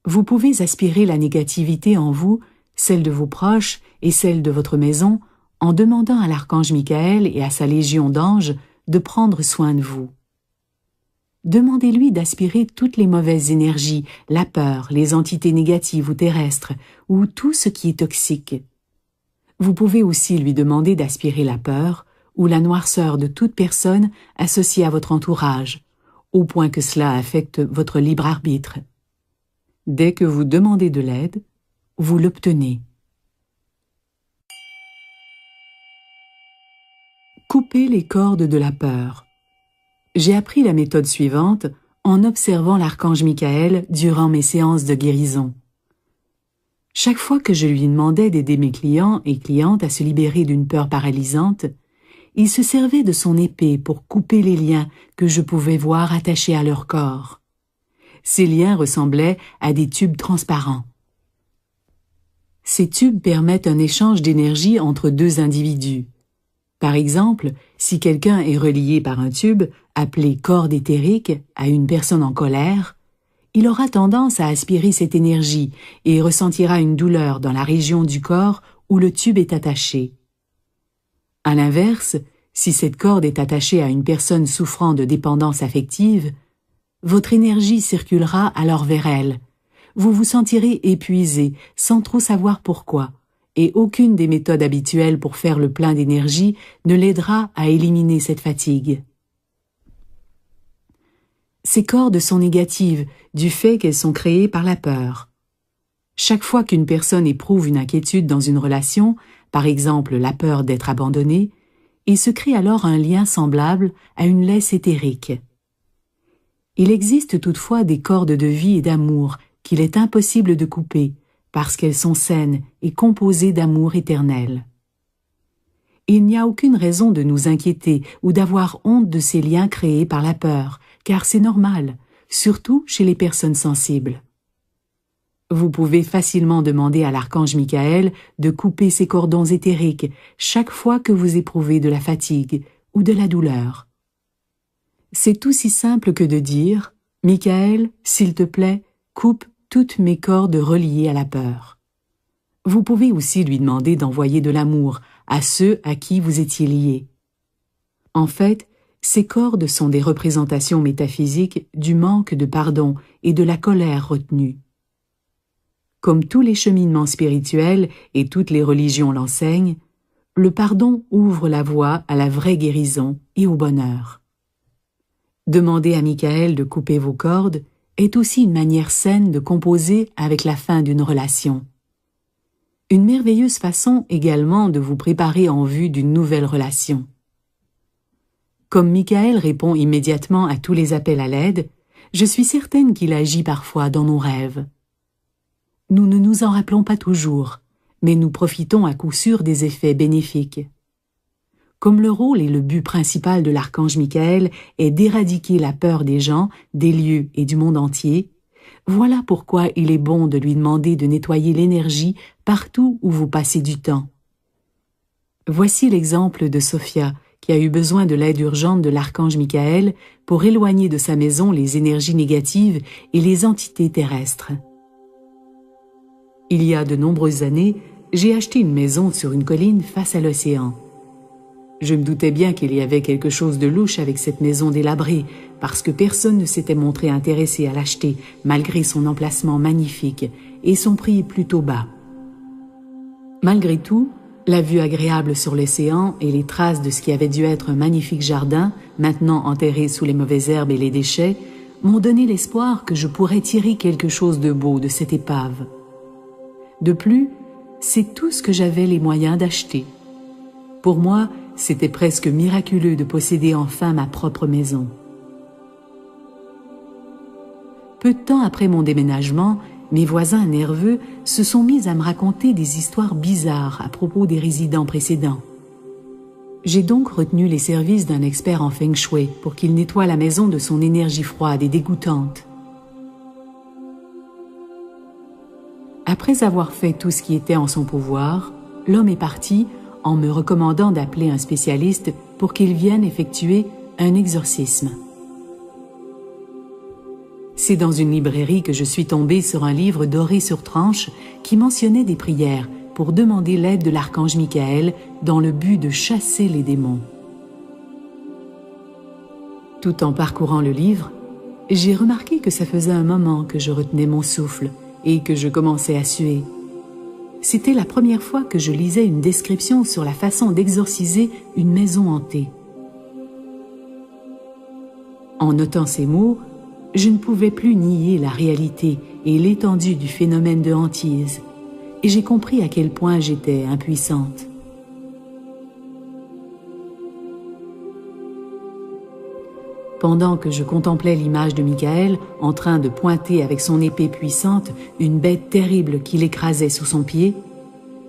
Vous pouvez aspirer la négativité en vous, celle de vos proches et celle de votre maison, en demandant à l'archange Michael et à sa légion d'anges de prendre soin de vous. Demandez-lui d'aspirer toutes les mauvaises énergies, la peur, les entités négatives ou terrestres, ou tout ce qui est toxique. Vous pouvez aussi lui demander d'aspirer la peur ou la noirceur de toute personne associée à votre entourage, au point que cela affecte votre libre arbitre. Dès que vous demandez de l'aide, vous l'obtenez. Coupez les cordes de la peur. J'ai appris la méthode suivante en observant l'archange Michael durant mes séances de guérison. Chaque fois que je lui demandais d'aider mes clients et clientes à se libérer d'une peur paralysante, il se servait de son épée pour couper les liens que je pouvais voir attachés à leur corps. Ces liens ressemblaient à des tubes transparents. Ces tubes permettent un échange d'énergie entre deux individus. Par exemple, si quelqu'un est relié par un tube, appelé corde éthérique, à une personne en colère, il aura tendance à aspirer cette énergie et ressentira une douleur dans la région du corps où le tube est attaché. À l'inverse, si cette corde est attachée à une personne souffrant de dépendance affective, votre énergie circulera alors vers elle. Vous vous sentirez épuisé sans trop savoir pourquoi, et aucune des méthodes habituelles pour faire le plein d'énergie ne l'aidera à éliminer cette fatigue. Ces cordes sont négatives du fait qu'elles sont créées par la peur. Chaque fois qu'une personne éprouve une inquiétude dans une relation, par exemple la peur d'être abandonnée, il se crée alors un lien semblable à une laisse éthérique. Il existe toutefois des cordes de vie et d'amour qu'il est impossible de couper, parce qu'elles sont saines et composées d'amour éternel. Il n'y a aucune raison de nous inquiéter ou d'avoir honte de ces liens créés par la peur, car c'est normal, surtout chez les personnes sensibles. Vous pouvez facilement demander à l'archange Michael de couper ces cordons éthériques chaque fois que vous éprouvez de la fatigue ou de la douleur. C'est aussi simple que de dire « Michael, s'il te plaît, coupe toutes mes cordes reliées à la peur ». Vous pouvez aussi lui demander d'envoyer de l'amour à ceux à qui vous étiez liés. En fait, ces cordes sont des représentations métaphysiques du manque de pardon et de la colère retenue. Comme tous les cheminements spirituels et toutes les religions l'enseignent, le pardon ouvre la voie à la vraie guérison et au bonheur. Demander à Michael de couper vos cordes est aussi une manière saine de composer avec la fin d'une relation. Une merveilleuse façon également de vous préparer en vue d'une nouvelle relation. Comme Michael répond immédiatement à tous les appels à l'aide, je suis certaine qu'il agit parfois dans nos rêves. Nous ne nous en rappelons pas toujours, mais nous profitons à coup sûr des effets bénéfiques. Comme le rôle et le but principal de l'archange Michael est d'éradiquer la peur des gens, des lieux et du monde entier, voilà pourquoi il est bon de lui demander de nettoyer l'énergie partout où vous passez du temps. Voici l'exemple de Sophia, qui a eu besoin de l'aide urgente de l'archange Michael pour éloigner de sa maison les énergies négatives et les entités terrestres. Il y a de nombreuses années, j'ai acheté une maison sur une colline face à l'océan. Je me doutais bien qu'il y avait quelque chose de louche avec cette maison délabrée, parce que personne ne s'était montré intéressé à l'acheter, malgré son emplacement magnifique et son prix plutôt bas. Malgré tout, la vue agréable sur l'océan et les traces de ce qui avait dû être un magnifique jardin, maintenant enterré sous les mauvaises herbes et les déchets, m'ont donné l'espoir que je pourrais tirer quelque chose de beau de cette épave. De plus, c'est tout ce que j'avais les moyens d'acheter. Pour moi, c'était presque miraculeux de posséder enfin ma propre maison. Peu de temps après mon déménagement, mes voisins nerveux se sont mis à me raconter des histoires bizarres à propos des résidents précédents. J'ai donc retenu les services d'un expert en feng shui pour qu'il nettoie la maison de son énergie froide et dégoûtante. Après avoir fait tout ce qui était en son pouvoir, l'homme est parti en me recommandant d'appeler un spécialiste pour qu'il vienne effectuer un exorcisme. C'est dans une librairie que je suis tombée sur un livre doré sur tranche qui mentionnait des prières pour demander l'aide de l'archange Michael dans le but de chasser les démons. Tout en parcourant le livre, j'ai remarqué que ça faisait un moment que je retenais mon souffle et que je commençais à suer. C'était la première fois que je lisais une description sur la façon d'exorciser une maison hantée. En notant ces mots, je ne pouvais plus nier la réalité et l'étendue du phénomène de hantise, et j'ai compris à quel point j'étais impuissante. Pendant que je contemplais l'image de Michael en train de pointer avec son épée puissante une bête terrible qui l'écrasait sous son pied,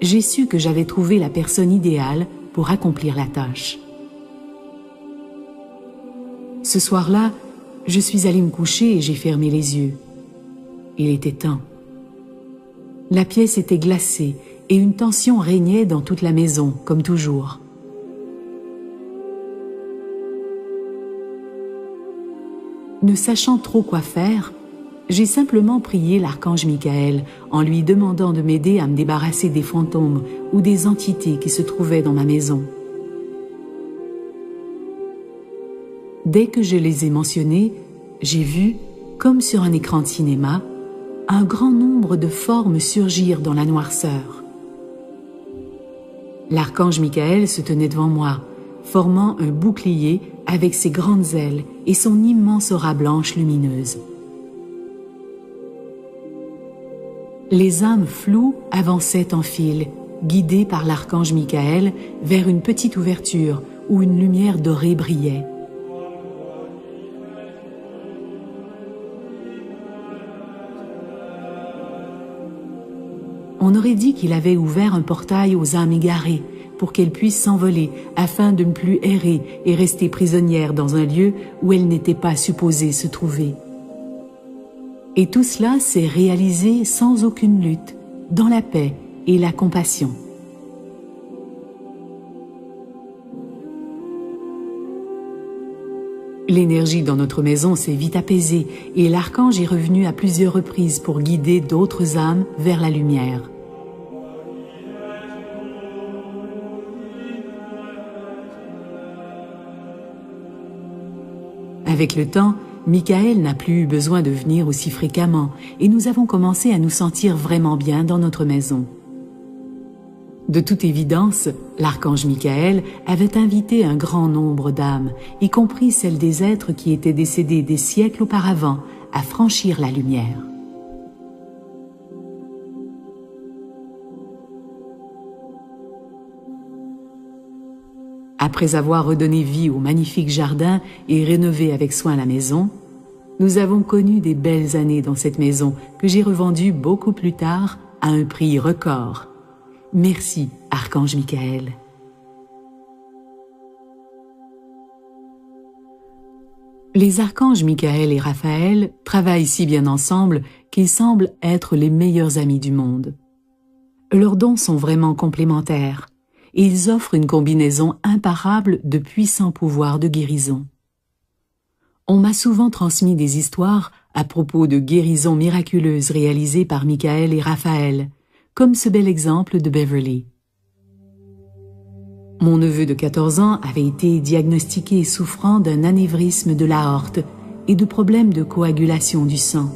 j'ai su que j'avais trouvé la personne idéale pour accomplir la tâche. Ce soir-là, je suis allée me coucher et j'ai fermé les yeux. Il était temps. La pièce était glacée et une tension régnait dans toute la maison, comme toujours. Ne sachant trop quoi faire, j'ai simplement prié l'archange Michael en lui demandant de m'aider à me débarrasser des fantômes ou des entités qui se trouvaient dans ma maison. Dès que je les ai mentionnés, j'ai vu, comme sur un écran de cinéma, un grand nombre de formes surgir dans la noirceur. L'archange Michael se tenait devant moi, formant un bouclier avec ses grandes ailes et son immense aura blanche lumineuse. Les âmes floues avançaient en file, guidées par l'archange Michael vers une petite ouverture où une lumière dorée brillait. On aurait dit qu'il avait ouvert un portail aux âmes égarées pour qu'elles puissent s'envoler afin de ne plus errer et rester prisonnières dans un lieu où elles n'étaient pas supposées se trouver. Et tout cela s'est réalisé sans aucune lutte, dans la paix et la compassion. L'énergie dans notre maison s'est vite apaisée et l'archange est revenu à plusieurs reprises pour guider d'autres âmes vers la lumière. Avec le temps, Michael n'a plus eu besoin de venir aussi fréquemment et nous avons commencé à nous sentir vraiment bien dans notre maison. De toute évidence, l'archange Michael avait invité un grand nombre d'âmes, y compris celles des êtres qui étaient décédés des siècles auparavant, à franchir la lumière. Après avoir redonné vie au magnifique jardin et rénové avec soin la maison, nous avons connu des belles années dans cette maison que j'ai revendue beaucoup plus tard à un prix record. Merci, archange Michael. Les archanges Michael et Raphaël travaillent si bien ensemble qu'ils semblent être les meilleurs amis du monde. Leurs dons sont vraiment complémentaires et ils offrent une combinaison imparable de puissants pouvoirs de guérison. On m'a souvent transmis des histoires à propos de guérisons miraculeuses réalisées par Michael et Raphaël, comme ce bel exemple de Beverly. Mon neveu de 14 ans avait été diagnostiqué souffrant d'un anévrisme de l'aorte et de problèmes de coagulation du sang.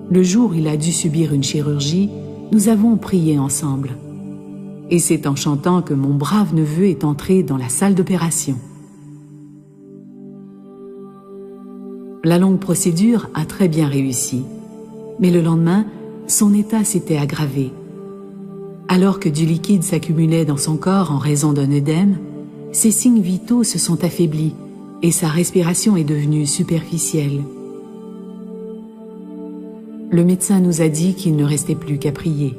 Le jour où il a dû subir une chirurgie, nous avons prié ensemble. Et c'est en chantant que mon brave neveu est entré dans la salle d'opération. La longue procédure a très bien réussi, mais le lendemain, son état s'était aggravé. Alors que du liquide s'accumulait dans son corps en raison d'un œdème, ses signes vitaux se sont affaiblis et sa respiration est devenue superficielle. Le médecin nous a dit qu'il ne restait plus qu'à prier.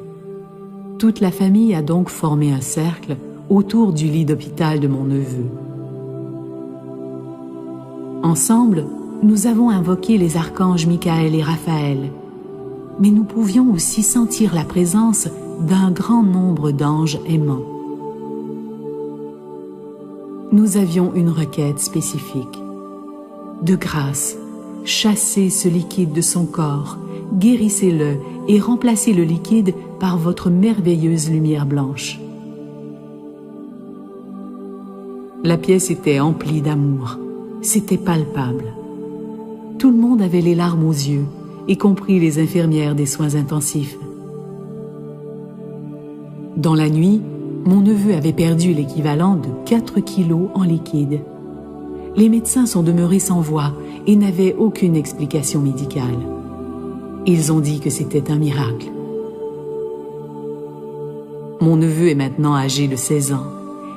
Toute la famille a donc formé un cercle autour du lit d'hôpital de mon neveu. Ensemble, nous avons invoqué les archanges Michael et Raphaël, mais nous pouvions aussi sentir la présence d'un grand nombre d'anges aimants. Nous avions une requête spécifique. De grâce, chassez ce liquide de son corps, guérissez-le et remplacez le liquide par votre merveilleuse lumière blanche. La pièce était emplie d'amour. C'était palpable. Tout le monde avait les larmes aux yeux, y compris les infirmières des soins intensifs. Dans la nuit, mon neveu avait perdu l'équivalent de 4 kilos en liquide. Les médecins sont demeurés sans voix et n'avaient aucune explication médicale. Ils ont dit que c'était un miracle. Mon neveu est maintenant âgé de 16 ans.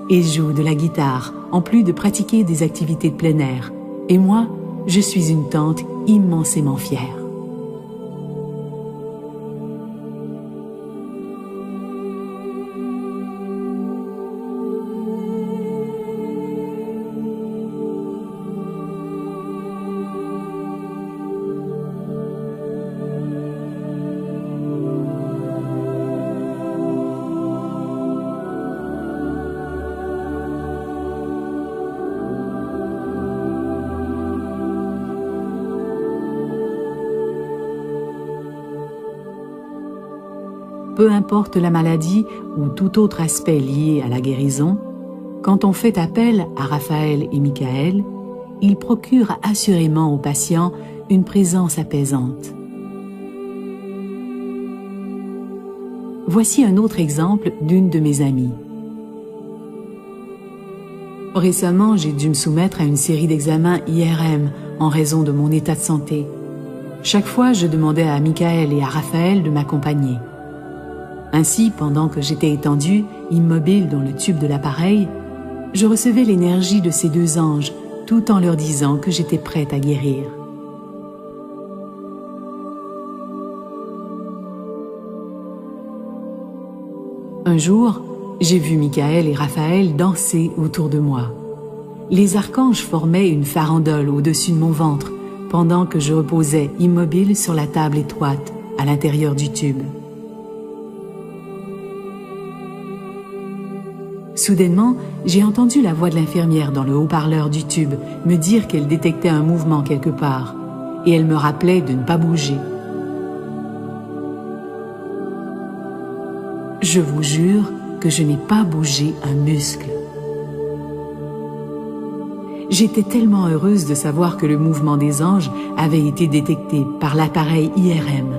Il joue de la guitare, en plus de pratiquer des activités de plein air. Et moi, je suis une tante immensément fière. Peu importe la maladie ou tout autre aspect lié à la guérison, quand on fait appel à Raphaël et Michael, ils procurent assurément aux patients une présence apaisante. Voici un autre exemple d'une de mes amies. Récemment, j'ai dû me soumettre à une série d'examens IRM en raison de mon état de santé. Chaque fois, je demandais à Michael et à Raphaël de m'accompagner. Ainsi, pendant que j'étais étendue, immobile dans le tube de l'appareil, je recevais l'énergie de ces deux anges tout en leur disant que j'étais prête à guérir. Un jour, j'ai vu Michael et Raphaël danser autour de moi. Les archanges formaient une farandole au-dessus de mon ventre pendant que je reposais immobile sur la table étroite à l'intérieur du tube. Soudainement, j'ai entendu la voix de l'infirmière dans le haut-parleur du tube me dire qu'elle détectait un mouvement quelque part, et elle me rappelait de ne pas bouger. Je vous jure que je n'ai pas bougé un muscle. J'étais tellement heureuse de savoir que le mouvement des anges avait été détecté par l'appareil IRM.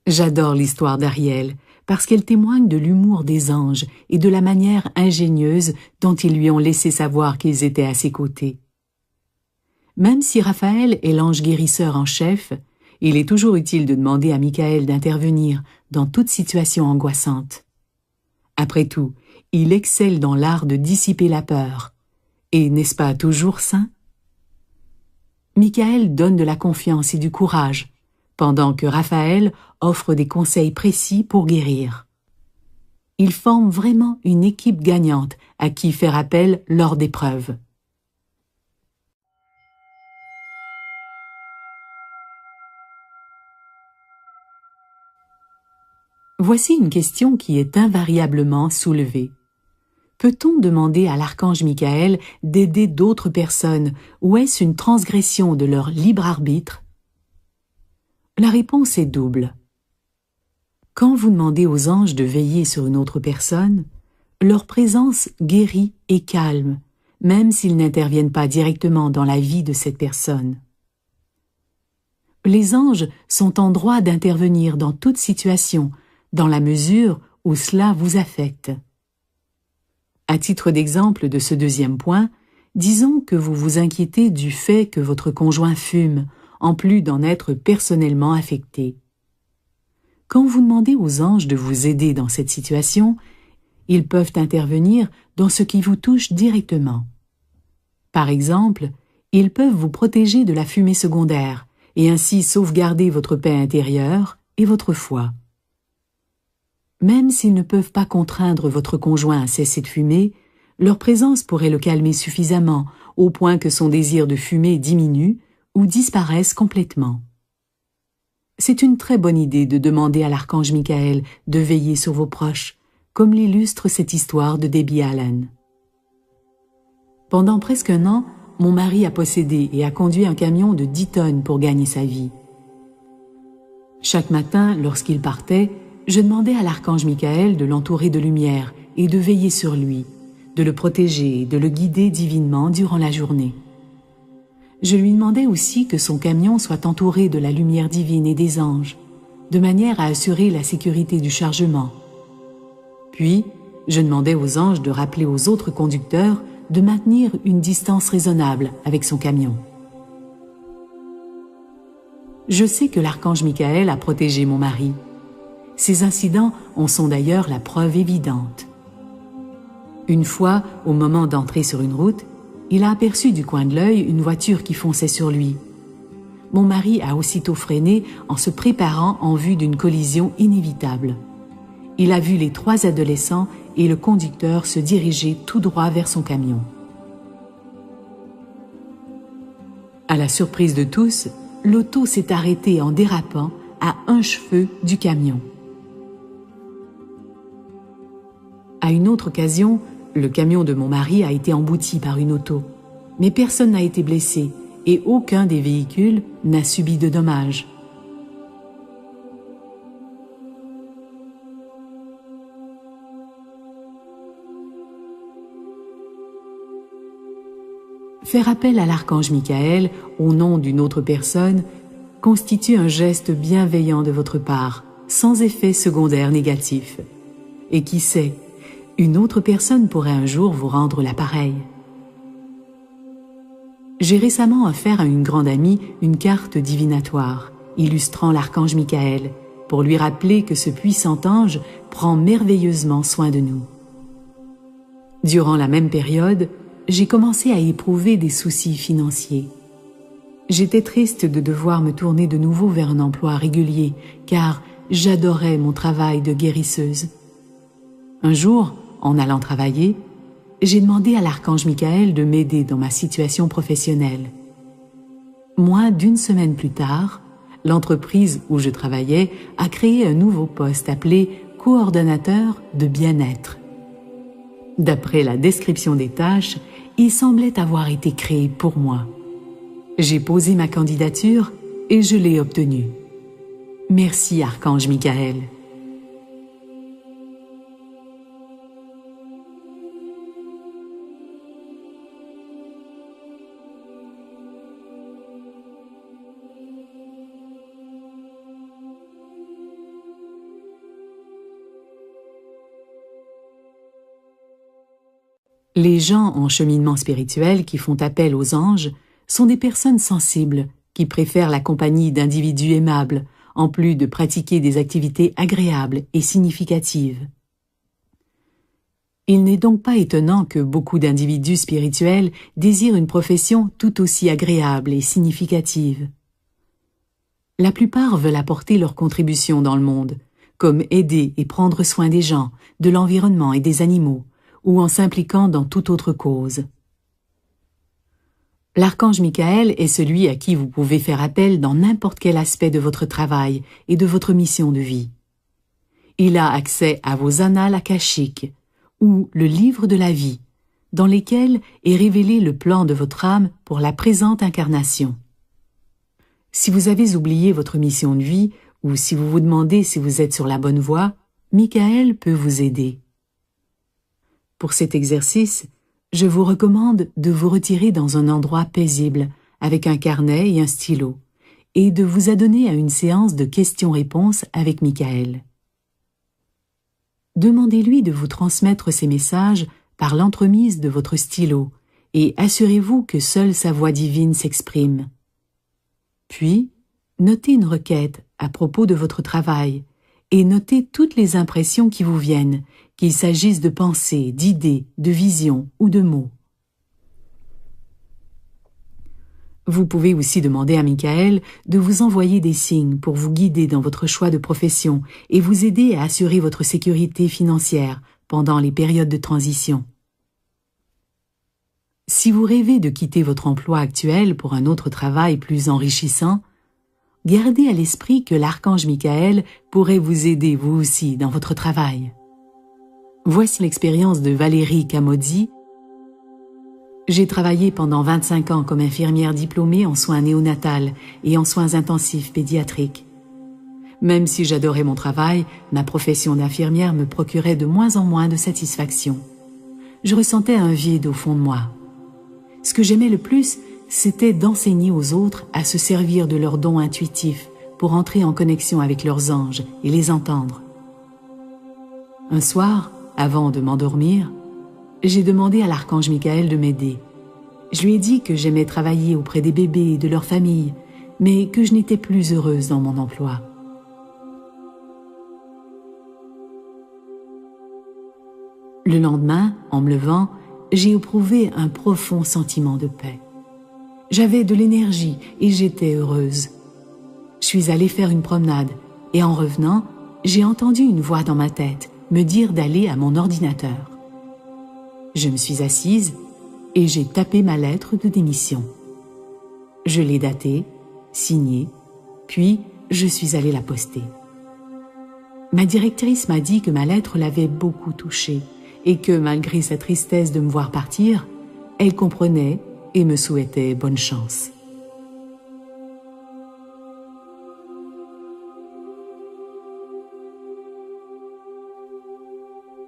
J'adore l'histoire d'Ariel parce qu'elle témoigne de l'humour des anges et de la manière ingénieuse dont ils lui ont laissé savoir qu'ils étaient à ses côtés. Même si Raphaël est l'ange guérisseur en chef, il est toujours utile de demander à Michael d'intervenir dans toute situation angoissante. Après tout, il excelle dans l'art de dissiper la peur. Et n'est-ce pas toujours sain? Michael donne de la confiance et du courage, pendant que Raphaël offre des conseils précis pour guérir. Ils forment vraiment une équipe gagnante à qui faire appel lors d'épreuves. Voici une question qui est invariablement soulevée. Peut-on demander à l'archange Michael d'aider d'autres personnes ou est-ce une transgression de leur libre arbitre? La réponse est double. Quand vous demandez aux anges de veiller sur une autre personne, leur présence guérit et calme, même s'ils n'interviennent pas directement dans la vie de cette personne. Les anges sont en droit d'intervenir dans toute situation, dans la mesure où cela vous affecte. À titre d'exemple de ce deuxième point, disons que vous vous inquiétez du fait que votre conjoint fume, en plus d'en être personnellement affecté. Quand vous demandez aux anges de vous aider dans cette situation, Ils peuvent intervenir dans ce qui vous touche directement. Par exemple, ils peuvent vous protéger de la fumée secondaire et ainsi sauvegarder votre paix intérieure et votre foi. Même s'ils ne peuvent pas contraindre votre conjoint à cesser de fumer, leur présence pourrait le calmer suffisamment au point que son désir de fumer diminue ou disparaisse complètement. C'est une très bonne idée de demander à l'archange Michael de veiller sur vos proches, comme l'illustre cette histoire de Debbie Allen. Pendant presque un an, mon mari a possédé et a conduit un camion de 10 tonnes pour gagner sa vie. Chaque matin, lorsqu'il partait, je demandais à l'archange Michael de l'entourer de lumière et de veiller sur lui, de le protéger et de le guider divinement durant la journée. Je lui demandais aussi que son camion soit entouré de la lumière divine et des anges, de manière à assurer la sécurité du chargement. Puis, je demandais aux anges de rappeler aux autres conducteurs de maintenir une distance raisonnable avec son camion. Je sais que l'archange Michael a protégé mon mari. Ces incidents en sont d'ailleurs la preuve évidente. Une fois, au moment d'entrer sur une route, il a aperçu du coin de l'œil une voiture qui fonçait sur lui. Mon mari a aussitôt freiné en se préparant en vue d'une collision inévitable. Il a vu les 3 adolescents et le conducteur se diriger tout droit vers son camion. À la surprise de tous, l'auto s'est arrêtée en dérapant à 1 cheveu du camion. À une autre occasion, le camion de mon mari a été embouti par une auto, mais personne n'a été blessé et aucun des véhicules n'a subi de dommages. Faire appel à l'archange Michael au nom d'une autre personne constitue un geste bienveillant de votre part, sans effet secondaire négatif. Et qui sait, une autre personne pourrait un jour vous rendre l'appareil. J'ai récemment offert à une grande amie une carte divinatoire, illustrant l'archange Michael, pour lui rappeler que ce puissant ange prend merveilleusement soin de nous. Durant la même période, j'ai commencé à éprouver des soucis financiers. J'étais triste de devoir me tourner de nouveau vers un emploi régulier, car j'adorais mon travail de guérisseuse. Un jour, en allant travailler, j'ai demandé à l'archange Michael de m'aider dans ma situation professionnelle. Moins d'1 semaine plus tard, l'entreprise où je travaillais a créé un nouveau poste appelé coordonnateur de bien-être. D'après la description des tâches, il semblait avoir été créé pour moi. J'ai posé ma candidature et je l'ai obtenue. Merci, archange Michael. Les gens en cheminement spirituel qui font appel aux anges sont des personnes sensibles qui préfèrent la compagnie d'individus aimables, en plus de pratiquer des activités agréables et significatives. Il n'est donc pas étonnant que beaucoup d'individus spirituels désirent une profession tout aussi agréable et significative. La plupart veulent apporter leur contribution dans le monde, comme aider et prendre soin des gens, de l'environnement et des animaux, ou en s'impliquant dans toute autre cause. L'archange Michael est celui à qui vous pouvez faire appel dans n'importe quel aspect de votre travail et de votre mission de vie. Il a accès à vos annales akashiques, ou le livre de la vie, dans lesquels est révélé le plan de votre âme pour la présente incarnation. Si vous avez oublié votre mission de vie, ou si vous vous demandez si vous êtes sur la bonne voie, Michael peut vous aider. Pour cet exercice, je vous recommande de vous retirer dans un endroit paisible, avec un carnet et un stylo, et de vous adonner à une séance de questions-réponses avec Michael. Demandez-lui de vous transmettre ces messages par l'entremise de votre stylo, et assurez-vous que seule sa voix divine s'exprime. Puis, notez une requête à propos de votre travail, et notez toutes les impressions qui vous viennent, qu'il s'agisse de pensées, d'idées, de visions ou de mots. Vous pouvez aussi demander à Michael de vous envoyer des signes pour vous guider dans votre choix de profession et vous aider à assurer votre sécurité financière pendant les périodes de transition. Si vous rêvez de quitter votre emploi actuel pour un autre travail plus enrichissant, gardez à l'esprit que l'archange Michael pourrait vous aider vous aussi dans votre travail. Voici l'expérience de Valérie Camozzi. J'ai travaillé pendant 25 ans comme infirmière diplômée en soins néonatals et en soins intensifs pédiatriques. Même si j'adorais mon travail, ma profession d'infirmière me procurait de moins en moins de satisfaction. Je ressentais un vide au fond de moi. Ce que j'aimais le plus, c'était d'enseigner aux autres à se servir de leurs dons intuitifs pour entrer en connexion avec leurs anges et les entendre. Un soir, avant de m'endormir, j'ai demandé à l'archange Michael de m'aider. Je lui ai dit que j'aimais travailler auprès des bébés et de leurs familles, mais que je n'étais plus heureuse dans mon emploi. Le lendemain, en me levant, j'ai éprouvé un profond sentiment de paix. J'avais de l'énergie et j'étais heureuse. Je suis allée faire une promenade et en revenant, j'ai entendu une voix dans ma tête me dire d'aller à mon ordinateur. Je me suis assise et j'ai tapé ma lettre de démission. Je l'ai datée, signée, puis je suis allée la poster. Ma directrice m'a dit que ma lettre l'avait beaucoup touchée et que malgré sa tristesse de me voir partir, elle comprenait et me souhaitait bonne chance.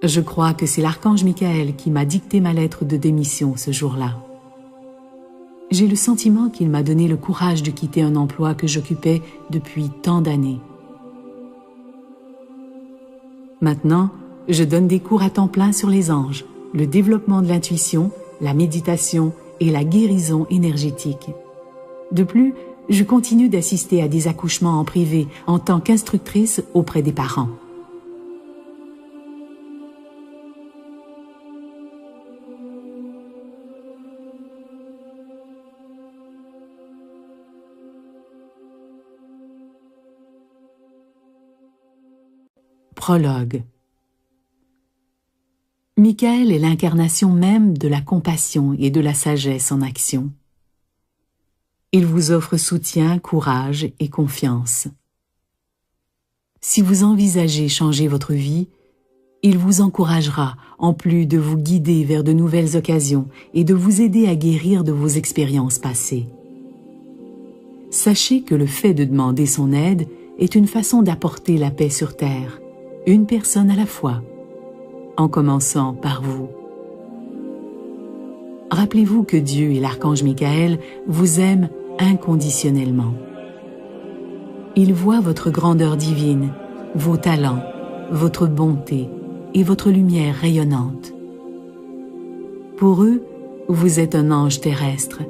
Je crois que c'est l'archange Michael qui m'a dicté ma lettre de démission ce jour-là. J'ai le sentiment qu'il m'a donné le courage de quitter un emploi que j'occupais depuis tant d'années. Maintenant, je donne des cours à temps plein sur les anges, le développement de l'intuition, la méditation et la guérison énergétique. De plus, je continue d'assister à des accouchements en privé en tant qu'instructrice auprès des parents. Prologue. Michael est l'incarnation même de la compassion et de la sagesse en action. Il vous offre soutien, courage et confiance. Si vous envisagez changer votre vie, il vous encouragera, en plus de vous guider vers de nouvelles occasions et de vous aider à guérir de vos expériences passées. Sachez que le fait de demander son aide est une façon d'apporter la paix sur terre, une personne à la fois, en commençant par vous. Rappelez-vous que Dieu et l'archange Michael vous aiment inconditionnellement. Ils voient votre grandeur divine, vos talents, votre bonté et votre lumière rayonnante. Pour eux, vous êtes un ange terrestre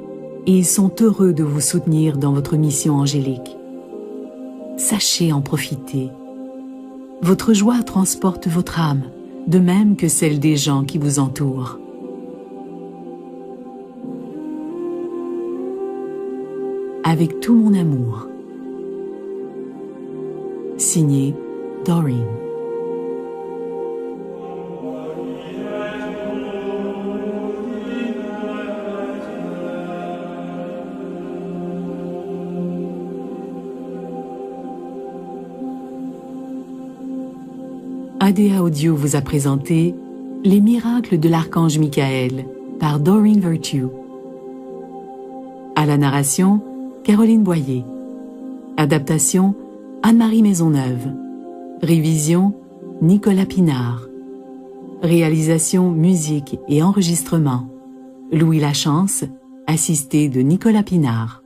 et ils sont heureux de vous soutenir dans votre mission angélique. Sachez en profiter. Votre joie transporte votre âme, de même que celle des gens qui vous entourent. Avec tout mon amour. Signé Doreen. ADA Audio vous a présenté Les miracles de l'archange Michael par Doreen Virtue. À la narration, Caroline Boyer. Adaptation, Anne-Marie Maisonneuve. Révision, Nicolas Pinard. Réalisation, musique et enregistrement, Louis Lachance, assisté de Nicolas Pinard.